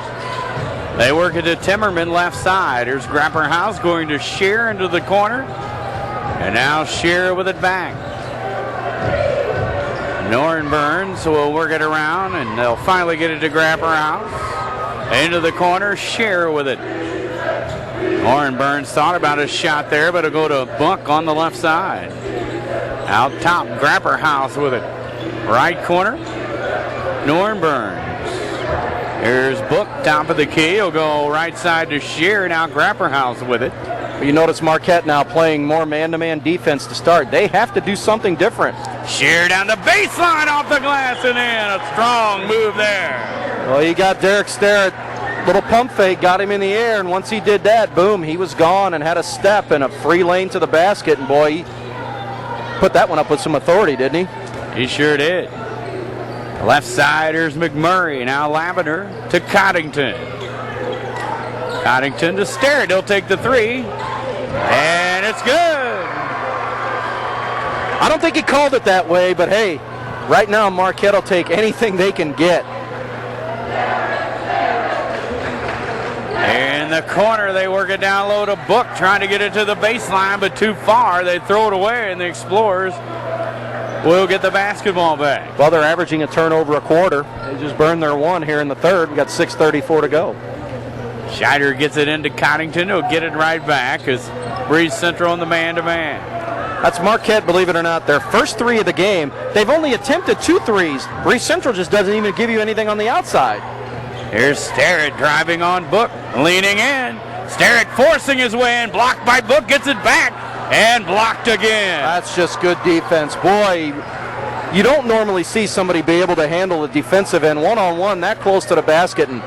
They work it to Timmerman left side. Here's Grapper House going to Shear into the corner. And now Shear with it back. Norton Burns will work it around and they'll finally get it to Grapper House. Into the corner, Shear with it. Orrin Burns thought about a shot there, but it'll go to Buck on the left side. Out top, Grapper House with it. Right corner, Norrin Burns. Here's Buck, top of the key. He'll go right side to Shear. Now Grapper House with it. You notice Marquette now playing more man-to-man defense to start. They have to do something different. Shear down the baseline off the glass and in. A strong move there. Well, you got Derek Starrett. Little pump fake got him in the air, and once he did that, boom, he was gone and had a step and a free lane to the basket, and boy, he put that one up with some authority, didn't he? He sure did. Left side, here's McMurray. Now Lavender to Coddington. Coddington to Starrett. He'll take the three, and it's good. I don't think he called it that way, but hey, right now Marquette will take anything they can get. In the corner, they work it down low to Book, trying to get it to the baseline, but too far. They throw it away, and the Explorers will get the basketball back. Well, they're averaging a turnover a quarter. They just burned their one here in the third. We got 6:34 to go. Scheider gets it into Coddington. He'll get it right back as Breese Central on the man-to-man. That's Marquette, believe it or not, their first three of the game. They've only attempted 2 threes. Breese Central just doesn't even give you anything on the outside. Here's Starrett driving on Book, leaning in. Starrett forcing his way in, blocked by Book, gets it back, and blocked again. That's just good defense. Boy, you don't normally see somebody be able to handle the defensive end one-on-one that close to the basket, and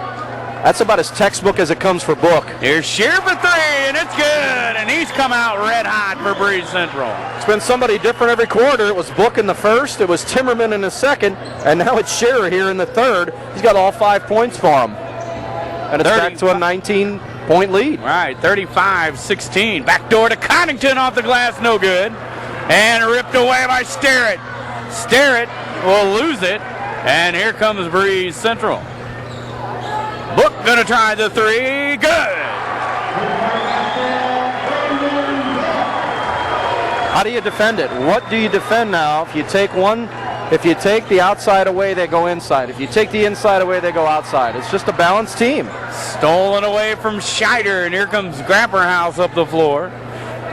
that's about as textbook as it comes for Book. Here's Shear for three, and it's good, and he's come out red hot for Breese Central. It's been somebody different every quarter. It was Book in the first, it was Timmerman in the second, and now it's Shearer here in the third. He's got all 5 points for him. And it's back to a 19-point lead. Right, 35-16. Backdoor to Coddington off the glass, no good. And ripped away by Starrett. Starrett will lose it, and here comes Breese Central. Book gonna try the three, good. How do you defend it? What do you defend now? If you take one, if you take the outside away, they go inside. If you take the inside away, they go outside. It's just a balanced team. Stolen away from Scheider, and here comes Grapper House up the floor.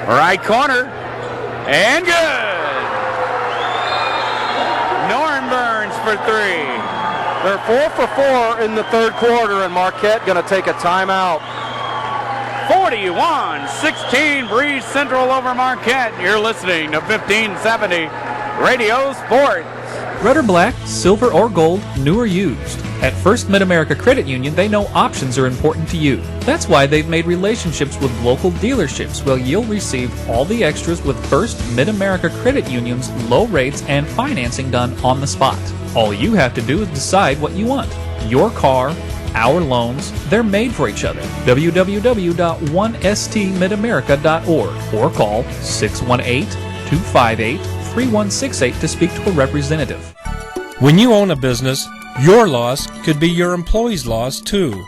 Right corner, and good. Norton Burns for three. They're 4 for 4 in the third quarter, and Marquette going to take a timeout. 41-16, Breese Central over Marquette. You're listening to 1570 Radio Sports. Red or black, silver or gold, new or used. At First Mid-America Credit Union, they know options are important to you. That's why they've made relationships with local dealerships where you'll receive all the extras with First Mid-America Credit Union's low rates and financing done on the spot. All you have to do is decide what you want. Your car, our loans, they're made for each other. www.1stmidamerica.org or call 618-258-3168 to speak to a representative. When you own a business, your loss could be your employee's loss too.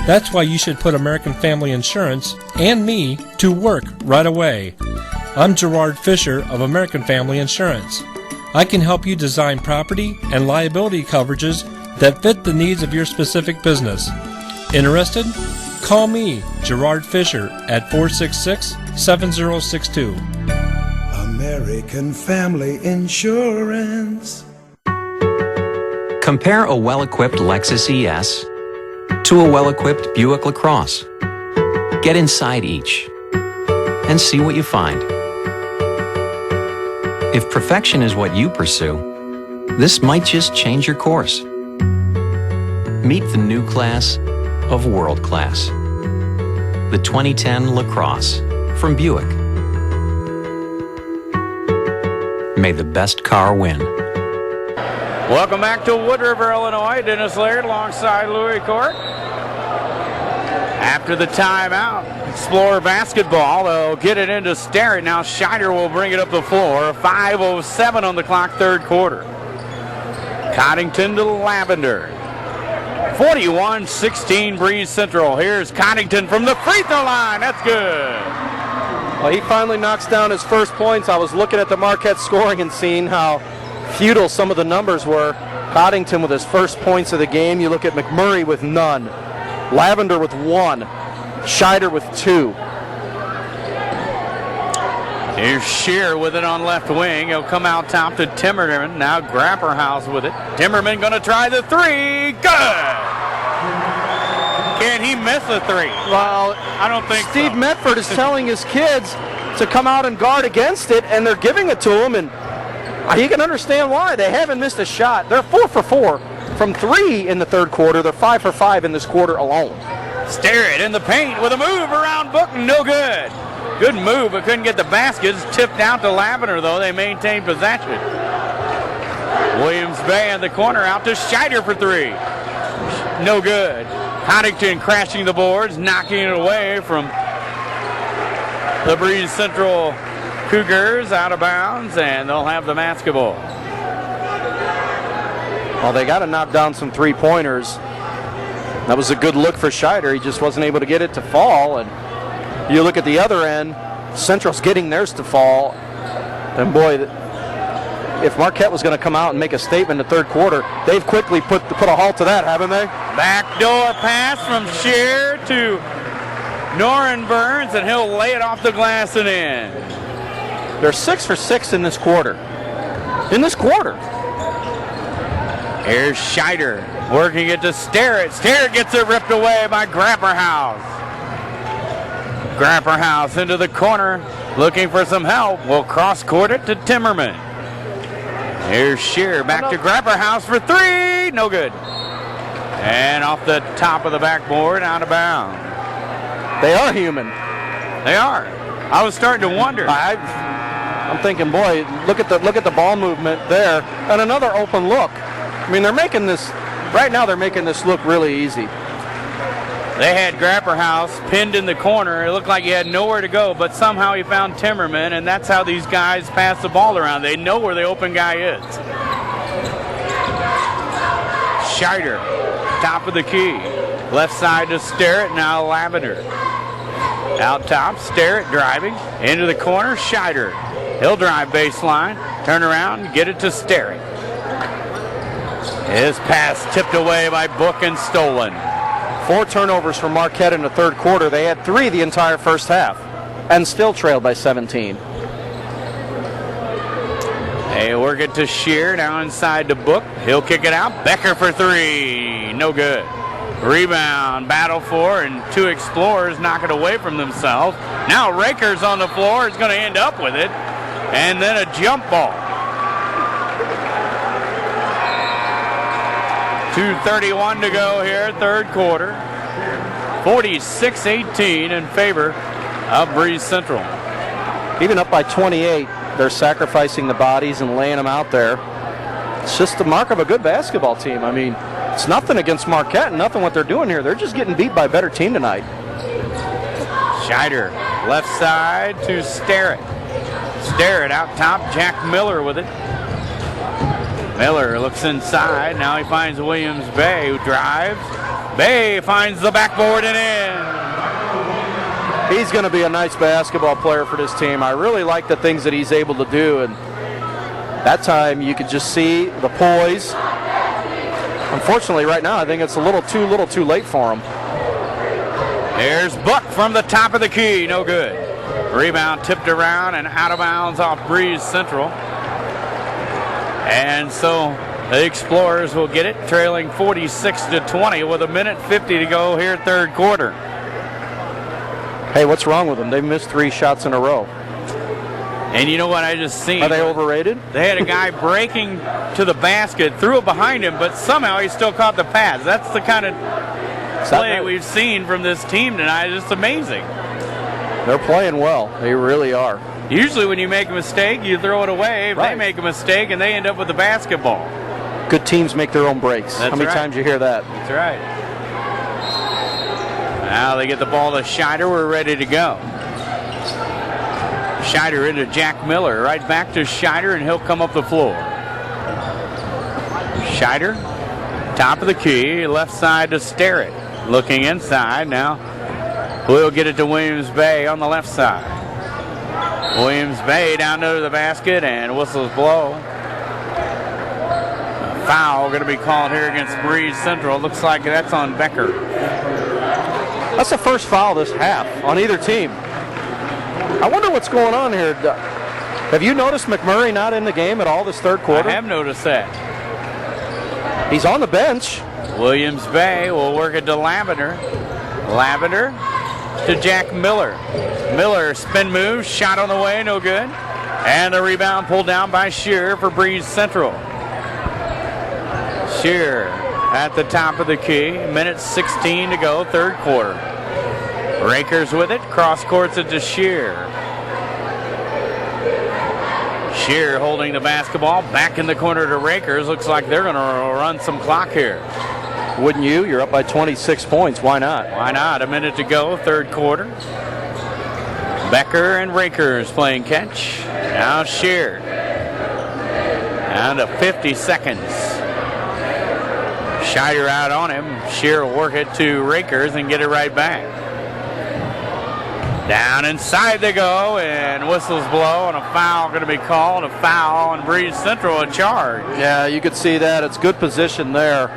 That's why you should put American Family Insurance and me to work right away. I'm Gerard Fisher of American Family Insurance. I can help you design property and liability coverages that fit the needs of your specific business. Interested? Call me, Gerard Fisher, at 466-7062. American Family Insurance. Compare a well-equipped Lexus ES to a well-equipped Buick LaCrosse. Get inside each and see what you find. If perfection is what you pursue, this might just change your course. Meet the new class of world class. The 2010 LaCrosse from Buick. May the best car win. Welcome back to Wood River, Illinois. Dennis Laird alongside Louis Court. After the timeout, Explorer basketball. They'll get it into Sterrett. Now Scheider will bring it up the floor. 5:07 on the clock, third quarter. Coddington to Lavender. 41-16 Breese Central. Here's Coddington from the free throw line. That's good. Well, he finally knocks down his first points. I was looking at the Marquette scoring and seeing how futile some of the numbers were. Coddington with his first points of the game. You look at McMurray with none. Lavender with 1. Scheider with 2. Here's Shear with it on left wing. He'll come out top to Timmerman. Now Grapperhaus with it. Timmerman going to try the three. Good! Can he miss a three? Well, I don't think Steve so. Medford is telling his kids to come out and guard against it, and they're giving it to him, and he can understand why. They haven't missed a shot. They're 4 for 4 from 3 in the third quarter. They're 5 for 5 in this quarter alone. Sterrett in the paint with a move around Book. No good. Good move, but couldn't get the baskets. Tipped out to Lavender, though. They maintained possession. Williams Bay in the corner out to Scheider for 3. No good. Coddington crashing the boards, knocking it away from the Breese Central Cougars out of bounds, and they'll have the basketball. Well, they got to knock down some three-pointers. That was a good look for Scheider. He just wasn't able to get it to fall. And you look at the other end, Central's getting theirs to fall. And boy, if Marquette was going to come out and make a statement in the third quarter, they've quickly put a halt to that, haven't they? Backdoor pass from Shear to Noren Burns, and he'll lay it off the glass and in. They're 6 for 6 in this quarter. Here's Scheider working it to Sterrett. Sterrett gets it ripped away by Grapperhaus. Grapperhaus into the corner, looking for some help. Will cross-court it to Timmerman. Here's Shear back to Grapperhaus for 3. No good. And off the top of the backboard, out of bounds. They are human. They are. I was starting to wonder. I'm thinking, boy, look at the ball movement there, and another open look. I mean, they're making this look really easy. They had Grapperhaus pinned in the corner. It looked like he had nowhere to go, but somehow he found Timmerman, and that's how these guys pass the ball around. They know where the open guy is. Scheider, top of the key. Left side to Sterrett, now Lavender. Out top, Sterrett driving. Into the corner, Scheider. He'll drive baseline, turn around, get it to Sterrett. His pass tipped away by Book and stolen. 4 turnovers for Marquette in the third quarter. They had 3 the entire first half and still trailed by 17. They work it to Shear, now inside to Book. He'll kick it out. Becker for 3. No good. Rebound, battle for, and two Explorers knock it away from themselves. Now Rakers on the floor is going to end up with it. And then a jump ball. 2:31 to go here, third quarter. 46-18 in favor of Breese Central. Even up by 28, they're sacrificing the bodies and laying them out there. It's just the mark of a good basketball team. I mean, it's nothing against Marquette and nothing what they're doing here. They're just getting beat by a better team tonight. Scheider, left side to Starrett. Starrett out top, Jack Miller with it. Miller looks inside. Now he finds Williams Bay, who drives. Bay finds the backboard and in. He's going to be a nice basketball player for this team. I really like the things that he's able to do. And that time you could just see the poise. Unfortunately, right now, I think it's a little too late for him. There's Buck from the top of the key. No good. Rebound tipped around and out of bounds off Breese Central. And so the Explorers will get it, trailing 46-20 with 1:50 to go here, third quarter. Hey, what's wrong with them? They've missed 3 shots in a row. And you know what I just seen? Are they overrated? They had a guy breaking to the basket, threw it behind him, but somehow he still caught the pass. That's the kind of play we've seen from this team tonight. It's amazing. They're playing well. They really are. Usually when you make a mistake, you throw it away. If they make a mistake and they end up with the basketball. Good teams make their own breaks. That's How many times you hear that? That's right. Now they get the ball to Scheider. We're ready to go. Scheider into Jack Miller. Right back to Scheider, and he'll come up the floor. Scheider, top of the key, left side to Starrett. Looking inside now. We'll get it to Williams Bay on the left side. Williams Bay down to the basket, and whistles blow. A foul going to be called here against Breese Central. Looks like that's on Becker. That's the first foul this half on either team. I wonder what's going on here. Have you noticed McMurray not in the game at all this third quarter? I have noticed that. He's on the bench. Williams Bay will work it to Lavender. Lavender to Jack Miller. Miller spin move, shot on the way, no good. And a rebound pulled down by Shearer for Breese Central. Shearer at the top of the key. Minute 16 to go, third quarter. Rakers with it, cross courts it to Shearer. Shearer holding the basketball, back in the corner to Rakers. Looks like they're going to run some clock here. Wouldn't you? You're up by 26 points. Why not? Why not? A minute to go, third quarter. Becker and Rakers playing catch. Now Shearer. Down to 50 seconds. Scheider out on him. Shearer will work it to Rakers and get it right back. Down inside they go, and whistles blow, and a foul going to be called. A foul on Breese Central, a charge. Yeah, you could see that. It's good position there.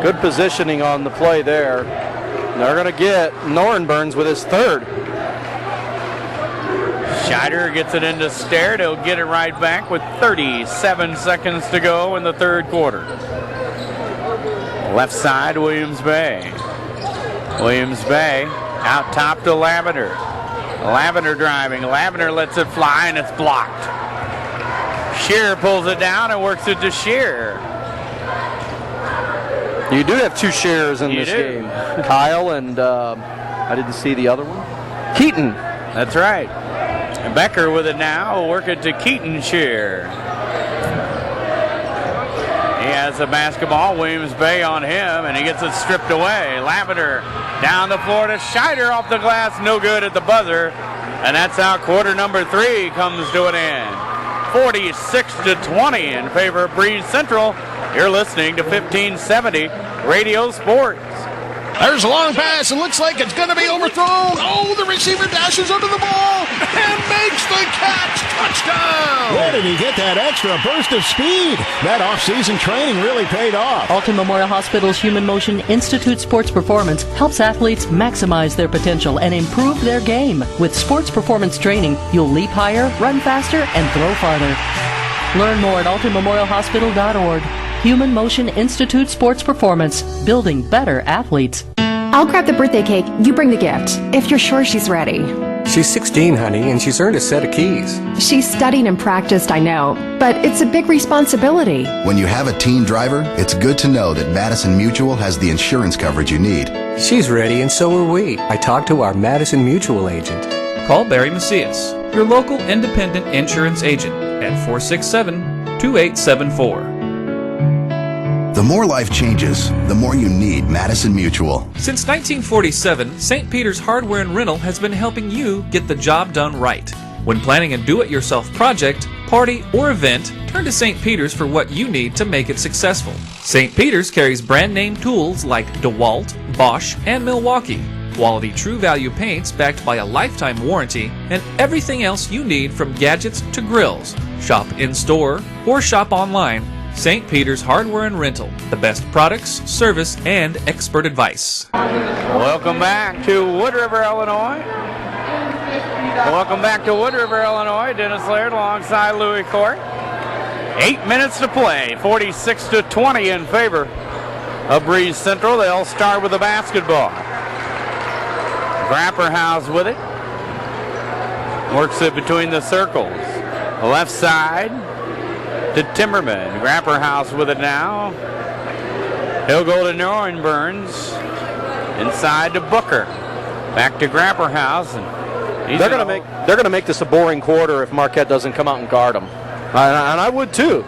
Good positioning on the play there. They're going to get Norenburns with his third. Scheider gets it into Starrett. He'll get it right back with 37 seconds to go in the third quarter. Left side, Williams Bay. Williams Bay out top to Lavender. Lavender driving. Lavender lets it fly, and it's blocked. Shearer pulls it down and works it to Shearer. You do have 2 Shearers in this game. Kyle and I didn't see the other one. Keaton. That's right. And Becker with it now. Will work it to Keaton Shearer. He has the basketball. Williams Bay on him, and he gets it stripped away. Lavender down the floor to Scheider off the glass. No good at the buzzer. And that's how quarter number 3 comes to an end. 46-20 in favor of Breese Central. You're listening to 1570 Radio Sports. There's a long pass. It looks like it's going to be overthrown. Oh, the receiver dashes under the ball and makes the catch. Touchdown! Where did he get that extra burst of speed? That off-season training really paid off. Alton Memorial Hospital's Human Motion Institute Sports Performance helps athletes maximize their potential and improve their game. With sports performance training, you'll leap higher, run faster, and throw farther. Learn more at altonmemorialhospital.org. Human Motion Institute Sports Performance, building better athletes. I'll grab the birthday cake, you bring the gift, if you're sure she's ready. She's 16, honey, and she's earned a set of keys. She's studied and practiced, I know, but it's a big responsibility. When you have a teen driver, it's good to know that Madison Mutual has the insurance coverage you need. She's ready, and so are we. I talked to our Madison Mutual agent. Call Barry Macias, your local independent insurance agent, at 467-2874. The more life changes, the more you need Madison Mutual. Since 1947, St. Peter's Hardware and Rental has been helping you get the job done right. When planning a do-it-yourself project, party, or event, turn to St. Peter's for what you need to make it successful. St. Peter's carries brand-name tools like DeWalt, Bosch, and Milwaukee, quality True Value paints backed by a lifetime warranty, and everything else you need from gadgets to grills. Shop in-store or shop online. St. Peter's Hardware and Rental, the best products, service, and expert advice. Welcome back to Wood River, Illinois. Welcome back to Wood River, Illinois. Dennis Laird alongside Louis Court. 8 minutes to play, 46-20 in favor of Breese Central. They'll start with the basketball. Grapperhaus with it. Works it between the circles. Left side to Timmerman. Grapperhaus with it now. He'll go to Norrenburns. Inside to Booker. Back to Grapperhaus. And they're going to make this a boring quarter if Marquette doesn't come out and guard them. And I would too.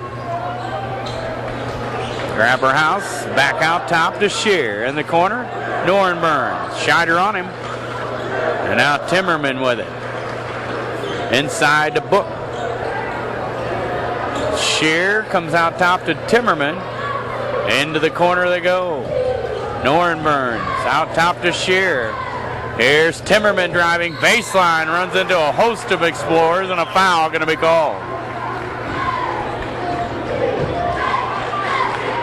Grapperhaus back out top to Shear in the corner. Norrenburns. Scheider on him. And now Timmerman with it. Inside to Book. Shear comes out top to Timmerman. Into the corner they go. Norrenburns out top to Shear. Here's Timmerman driving baseline, runs into a host of explorers, and a foul going to be called.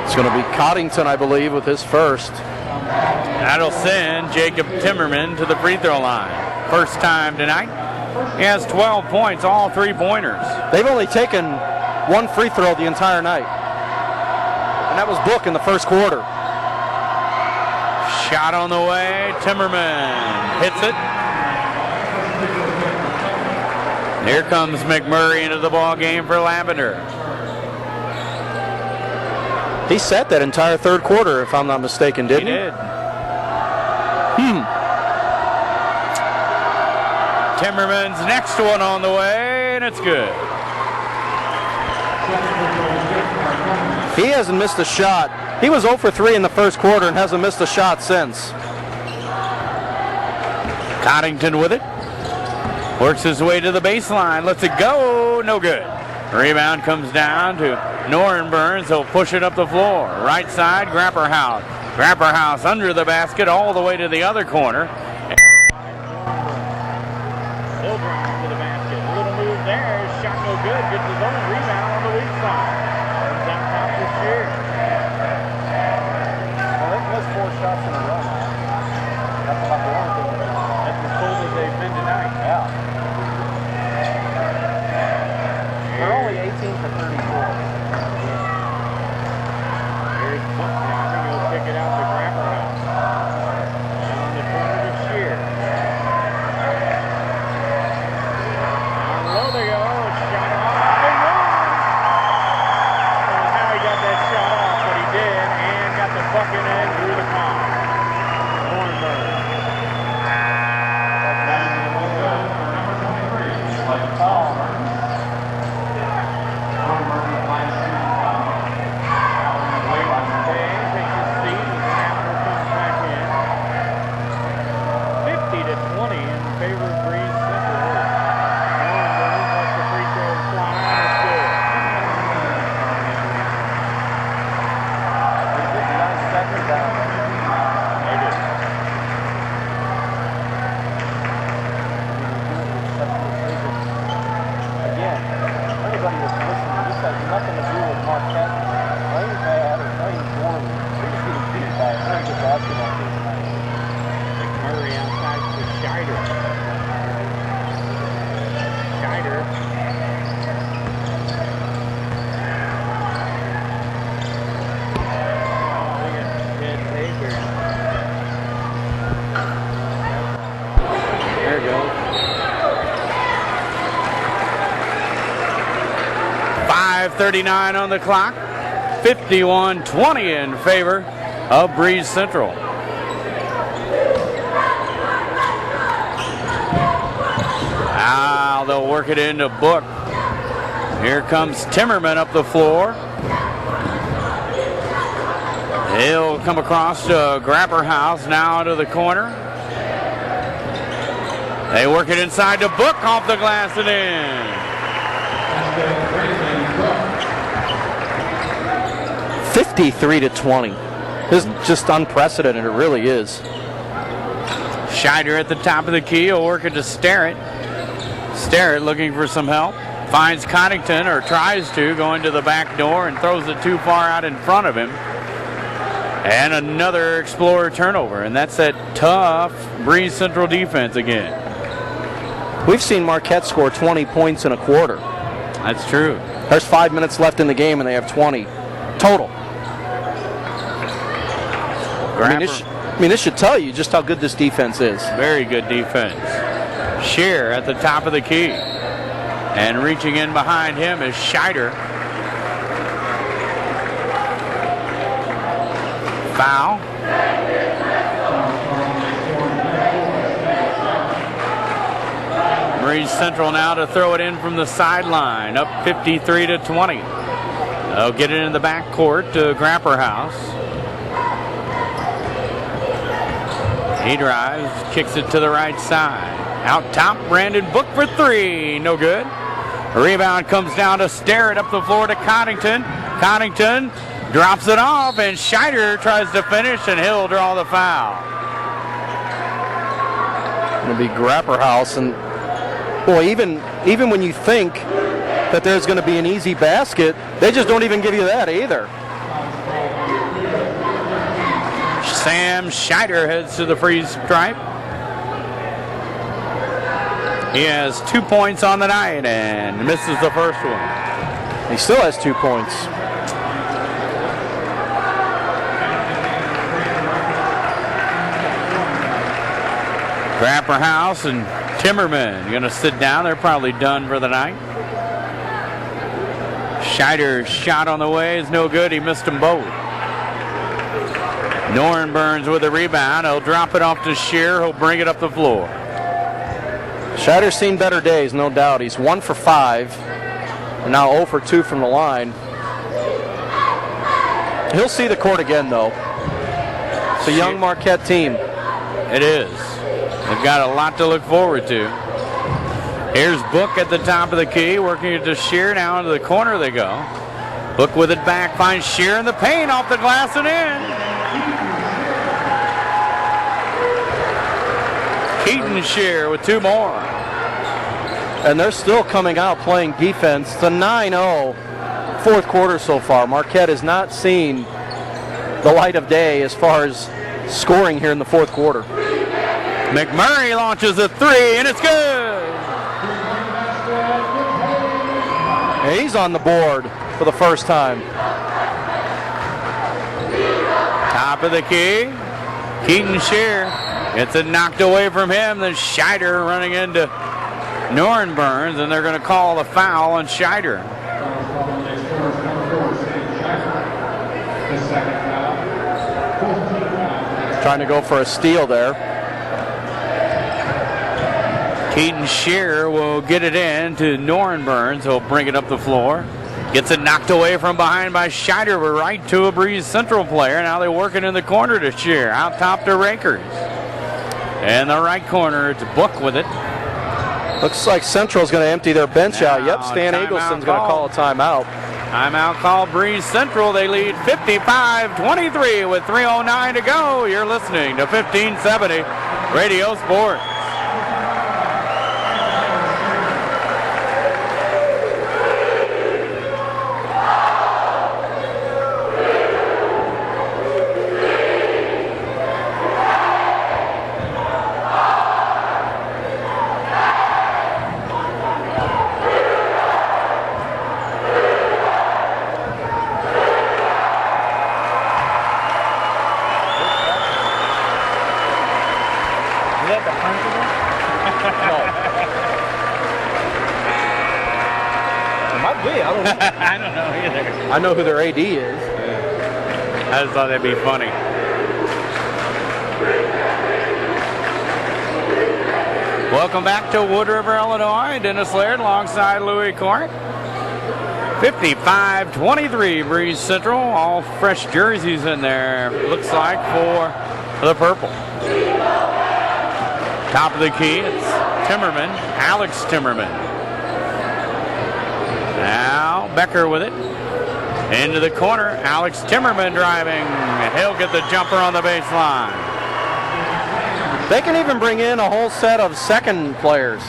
It's going to be Coddington, I believe, with his first. That'll send Jacob Timmerman to the free throw line. First time tonight. He has 12 points, all three-pointers. They've only taken one free throw the entire night. And that was Book in the first quarter. Shot on the way. Timmerman hits it. Here comes McMurray into the ball game for Lavender. He sat that entire third quarter, if I'm not mistaken, didn't he? He did. Timmerman's next one on the way, and it's good. He hasn't missed a shot. He was 0 for 3 in the first quarter and hasn't missed a shot since. Coddington with it. Works his way to the baseline. Lets it go. No good. Rebound comes down to Norrenburns. He'll push it up the floor. Right side, Grapperhaus. Grapperhaus under the basket all the way to the other corner. He'll drive to the basket. A little move there. Shot no good. Gets his own rebound on the weak side. Comes out top this year. Well, that was 4 shots in a row. That's about the one thing. That's as cold as they've been tonight. Yeah. They're only 18 for 34. Here's Book driving. He'll kick it out to Grapperhaus. Down the corner to Shear. Down low they go. Shot off. Big one. I don't know how he got that shot off, but he did. And got the bucket in through the foul. Norrenburg. Everybody that's listening, this has nothing to do with Marquette playing bad or playing poorly. They're just getting beat by a very good basketball team tonight. McMurray outside to Scheider. Scheider. 5:39 on the clock. 51-20 in favor of Breese Central. Now they'll work it into Book. Here comes Timmerman up the floor. He'll come across to Grapperhaus now to the corner. They work it inside to Book, off the glass and in. 53-20. This is just unprecedented, it really is. Scheider at the top of the key. He'll work it to Starrett. Starrett looking for some help. Finds Connington, or tries to, going to the back door and throws it too far out in front of him. And another Explorer turnover, and that's that tough Breese Central defense again. We've seen Marquette score 20 points in a quarter. That's true. There's 5 minutes left in the game, and they have 20 total. I mean, this should tell you just how good this defense is. Very good defense. Shear at the top of the key. And reaching in behind him is Scheider. Foul. Breese Central now to throw it in from the sideline, up 53-20. They'll get it in the backcourt to Grapperhaus. He drives, kicks it to the right side. Out top, Brandon Book for three. No good. Rebound comes down to Starrett up the floor to Connington. Connington drops it off, and Scheider tries to finish, and he'll draw the foul. It'll be Grapperhaus, and boy, even when you think that there's going to be an easy basket, they just don't even give you that either. Sam Scheider heads to the free stripe. He has 2 points on the night and misses the first one. He still has 2 points. Grapperhaus and Timmerman going to sit down. They're probably done for the night. Scheider's shot on the way is no good. He missed them both. Norrenburns with a rebound. He'll drop it off to Shear. He'll bring it up the floor. Scheider's seen better days, no doubt. He's 1 for 5, and now 0 for 2 from the line. He'll see the court again, though. It's a young Marquette team. It is. They've got a lot to look forward to. Here's Book at the top of the key, working it to Shear. Now into the corner they go. Book with it back, finds Shear in the paint, off the glass and in. Keaton Shear with 2 more. And they're still coming out playing defense. It's a 9-0 fourth quarter so far. Marquette has not seen the light of day as far as scoring here in the fourth quarter. McMurray launches a 3, and it's good. And he's on the board for the first time. Top of the key. Keaton Shear gets it knocked away from him. Then Scheider running into Norrenburns, and they're going to call the foul on Scheider. Trying to go for a steal there. Keaton Shear will get it in to Norrenburns. He'll bring it up the floor. Gets it knocked away from behind by Scheider. We're right to a Breese Central player. Now they're working in the corner to Shear. Out top to Rakers. In the right corner, it's Book with it. Looks like Central's going to empty their bench out. Yep, Stan Eggleston's going to call a timeout. Timeout call, Breese Central. They lead 55-23 with 3:09 to go. You're listening to 1570 Radio Sports. Me, I don't know. I don't know either. I know who their AD is. I just thought that'd be funny. Welcome back to Wood River, Illinois. Dennis Laird alongside Louis Cork. 55-23 Breese Central. All fresh jerseys in there, looks like, for the purple. Top of the key, it's Timmerman, Alex Timmerman. Now Becker with it. Into the corner, Alex Timmerman driving. He'll get the jumper on the baseline. They can even bring in a whole set of second players,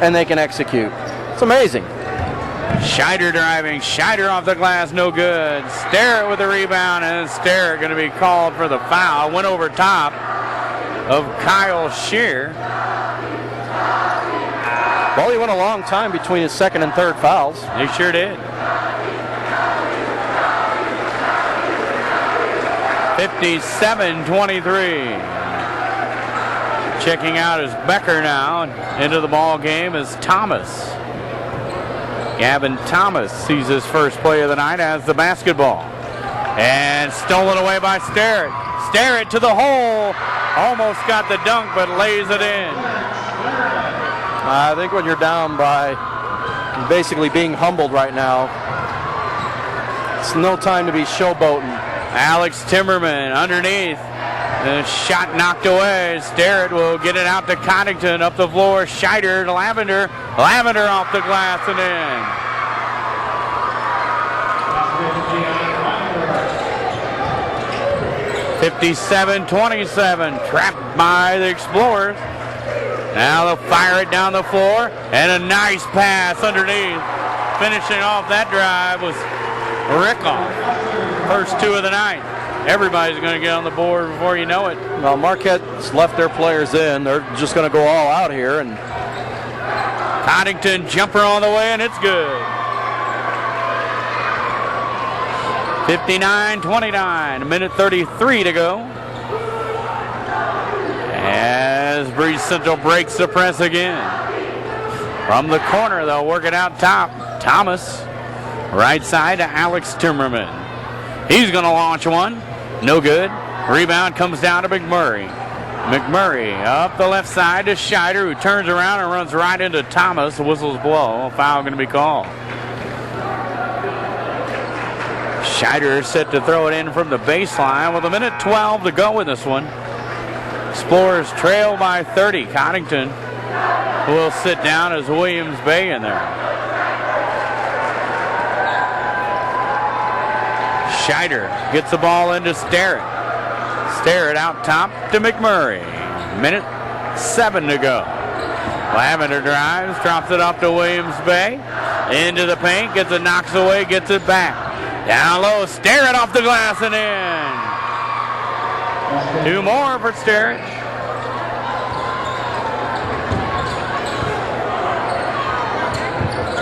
and they can execute. It's amazing. Scheider driving. Scheider off the glass, no good. Starrett with the rebound, and Starrett going to be called for the foul. Went over top of Kyle Shear. Well, he went a long time between his second and third fouls. He sure did. 57-23. Checking out is Becker now. Into the ball game is Thomas. Gavin Thomas sees his first play of the night as the basketball. And stolen away by Starrett. Starrett to the hole. Almost got the dunk, but lays it in. I think when you're down by basically being humbled right now, it's no time to be showboating. Alex Timmerman underneath. The shot knocked away. Starrett will get it out to Coddington. Up the floor. Scheider to Lavender. Lavender off the glass and in. 57-27. Trapped by the Explorers. Now they'll fire it down the floor. And a nice pass underneath. Finishing off that drive was Rickoff. First two of the night. Everybody's going to get on the board before you know it. Well, Marquette's left their players in. They're just going to go all out here. And Coddington jumper on the way, and it's good. 59-29, a minute 33 to go. As Breese Central breaks the press again. From the corner, they'll work it out top. Thomas, right side to Alex Timmerman. He's going to launch one. No good. Rebound comes down to McMurray. McMurray up the left side to Scheider, who turns around and runs right into Thomas. The whistles blow. A foul going to be called. Scheider set to throw it in from the baseline with a minute 12 to go in this one. Explorers trail by 30. Coddington will sit down as Williams Bay in there. Scheider gets the ball into Starrett. Starrett out top to McMurray. Minute 7 to go. Lavender drives, drops it off to Williams Bay. Into the paint, gets it, knocks away, gets it back. Down low, Starrett off the glass and in. Two more for Starrett.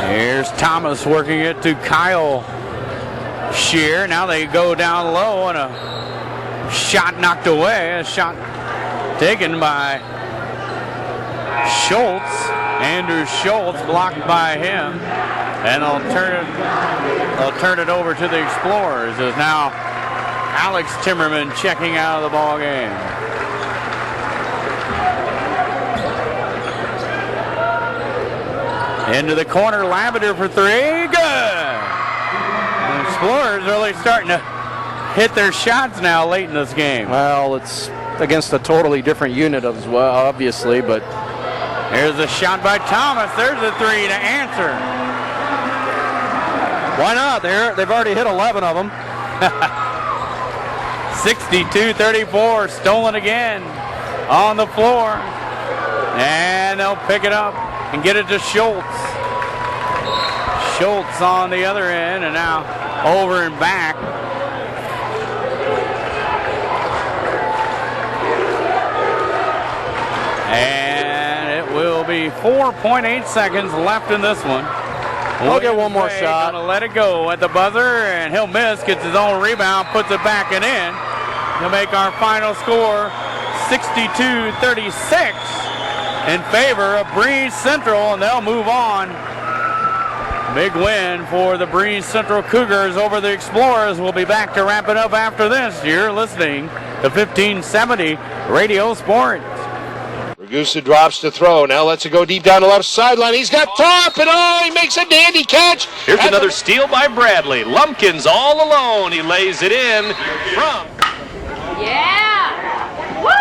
Here's Thomas working it to Kyle Shear. Now they go down low and a shot knocked away. A shot taken by Schultz. Andrew Schultz blocked by him. And they'll turn it over to the Explorers as now Alex Timmerman checking out of the ball game. Into the corner, Lavender for three. Good! The Explorers really starting to hit their shots now late in this game. Well, it's against a totally different unit as well, obviously, but here's a shot by Thomas. There's a three to answer. Why not? They've already hit 11 of them. 62-34, stolen again on the floor. And they'll pick it up and get it to Schultz. Schultz on the other end, and now over and back. And it will be 4.8 seconds left in this one. We'll get one more shot. Gonna let it go at the buzzer, and he'll miss, gets his own rebound, puts it back and in to make our final score 62-36 in favor of Breese Central, and they'll move on Big win for the Breese Central Cougars over the Explorers. We'll be back to wrap it up after this. You're listening to 1570 Radio Sports. Ragusa drops to throw. Now lets it go deep down the left sideline. He's got Thorpe, and he makes a dandy catch. Here's another steal by Bradley. Lumpkins all alone. He lays it in from. Yeah! Woo!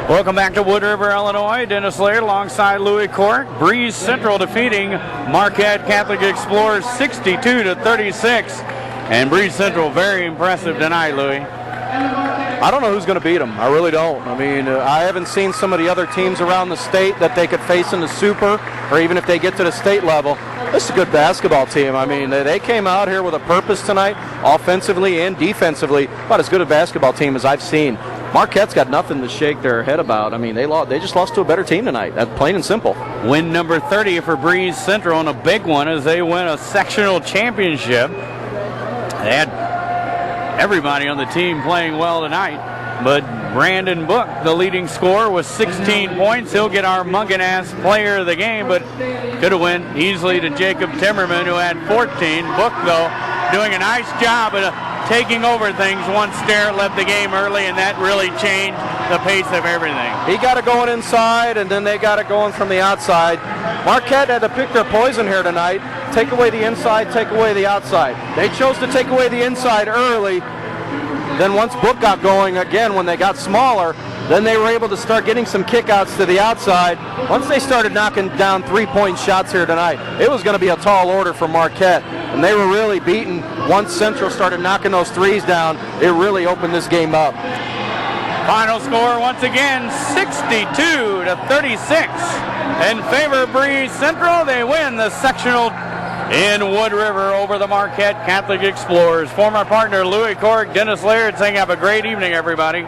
Welcome back to Wood River, Illinois. Dennis Laird alongside Louis Cork. Breese Central defeating Marquette Catholic Explorers 62-36. And Breese Central very impressive tonight, Louis. I don't know who's going to beat them. I really don't. I mean, I haven't seen some of the other teams around the state that they could face in the Super, or even if they get to the state level. This is a good basketball team. I mean, they came out here with a purpose tonight, offensively and defensively. About as good a basketball team as I've seen. Marquette's got nothing to shake their head about. I mean, they just lost to a better team tonight. That's plain and simple. Win number 30 for Breese Central, and a big one as they win a sectional championship. They had everybody on the team playing well tonight, but Brandon Book, the leading scorer, with 16 points. He'll get our Mungan-ass player of the game, but could have went easily to Jacob Timmerman, who had 14. Book, though, doing a nice job of taking over things once Sterrett left the game early, and that really changed the pace of everything. He got it going inside, and then they got it going from the outside. Marquette had to pick their poison here tonight. Take away the inside, take away the outside. They chose to take away the inside early. Then once Book got going again, when they got smaller, then they were able to start getting some kickouts to the outside. Once they started knocking down three-point shots here tonight, it was going to be a tall order for Marquette. And they were really beaten. Once Central started knocking those threes down, it really opened this game up. Final score once again, 62-36. In favor of Breese Central, they win the sectional in Wood River over the Marquette Catholic Explorers. Former partner Louis Cork, Dennis Laird saying have a great evening, everybody.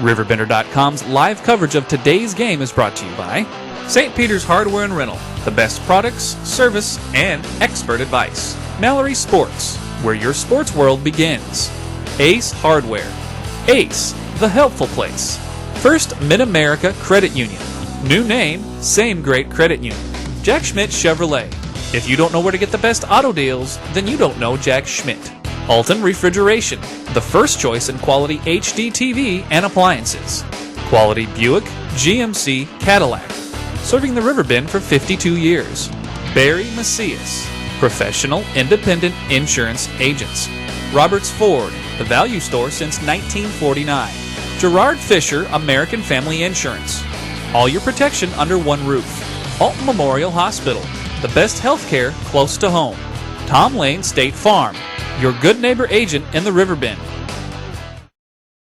RiverBender.com's live coverage of today's game is brought to you by St. Peter's Hardware and Rental, the best products, service, and expert advice. Mallory Sports, where your sports world begins. Ace Hardware. Ace, the helpful place. First Mid-America Credit Union. New name, same great credit union. Jack Schmidt Chevrolet. If you don't know where to get the best auto deals, then you don't know Jack Schmidt. Alton Refrigeration, the first choice in quality HD TV and appliances. Quality Buick, GMC, Cadillac. Serving the Riverbend for 52 years. Barry Macias, professional independent insurance agents. Roberts Ford, the value store since 1949. Gerard Fisher, American Family Insurance. All your protection under one roof. Alton Memorial Hospital, the best health care close to home. Tom Lane State Farm, your good neighbor agent in the Riverbend.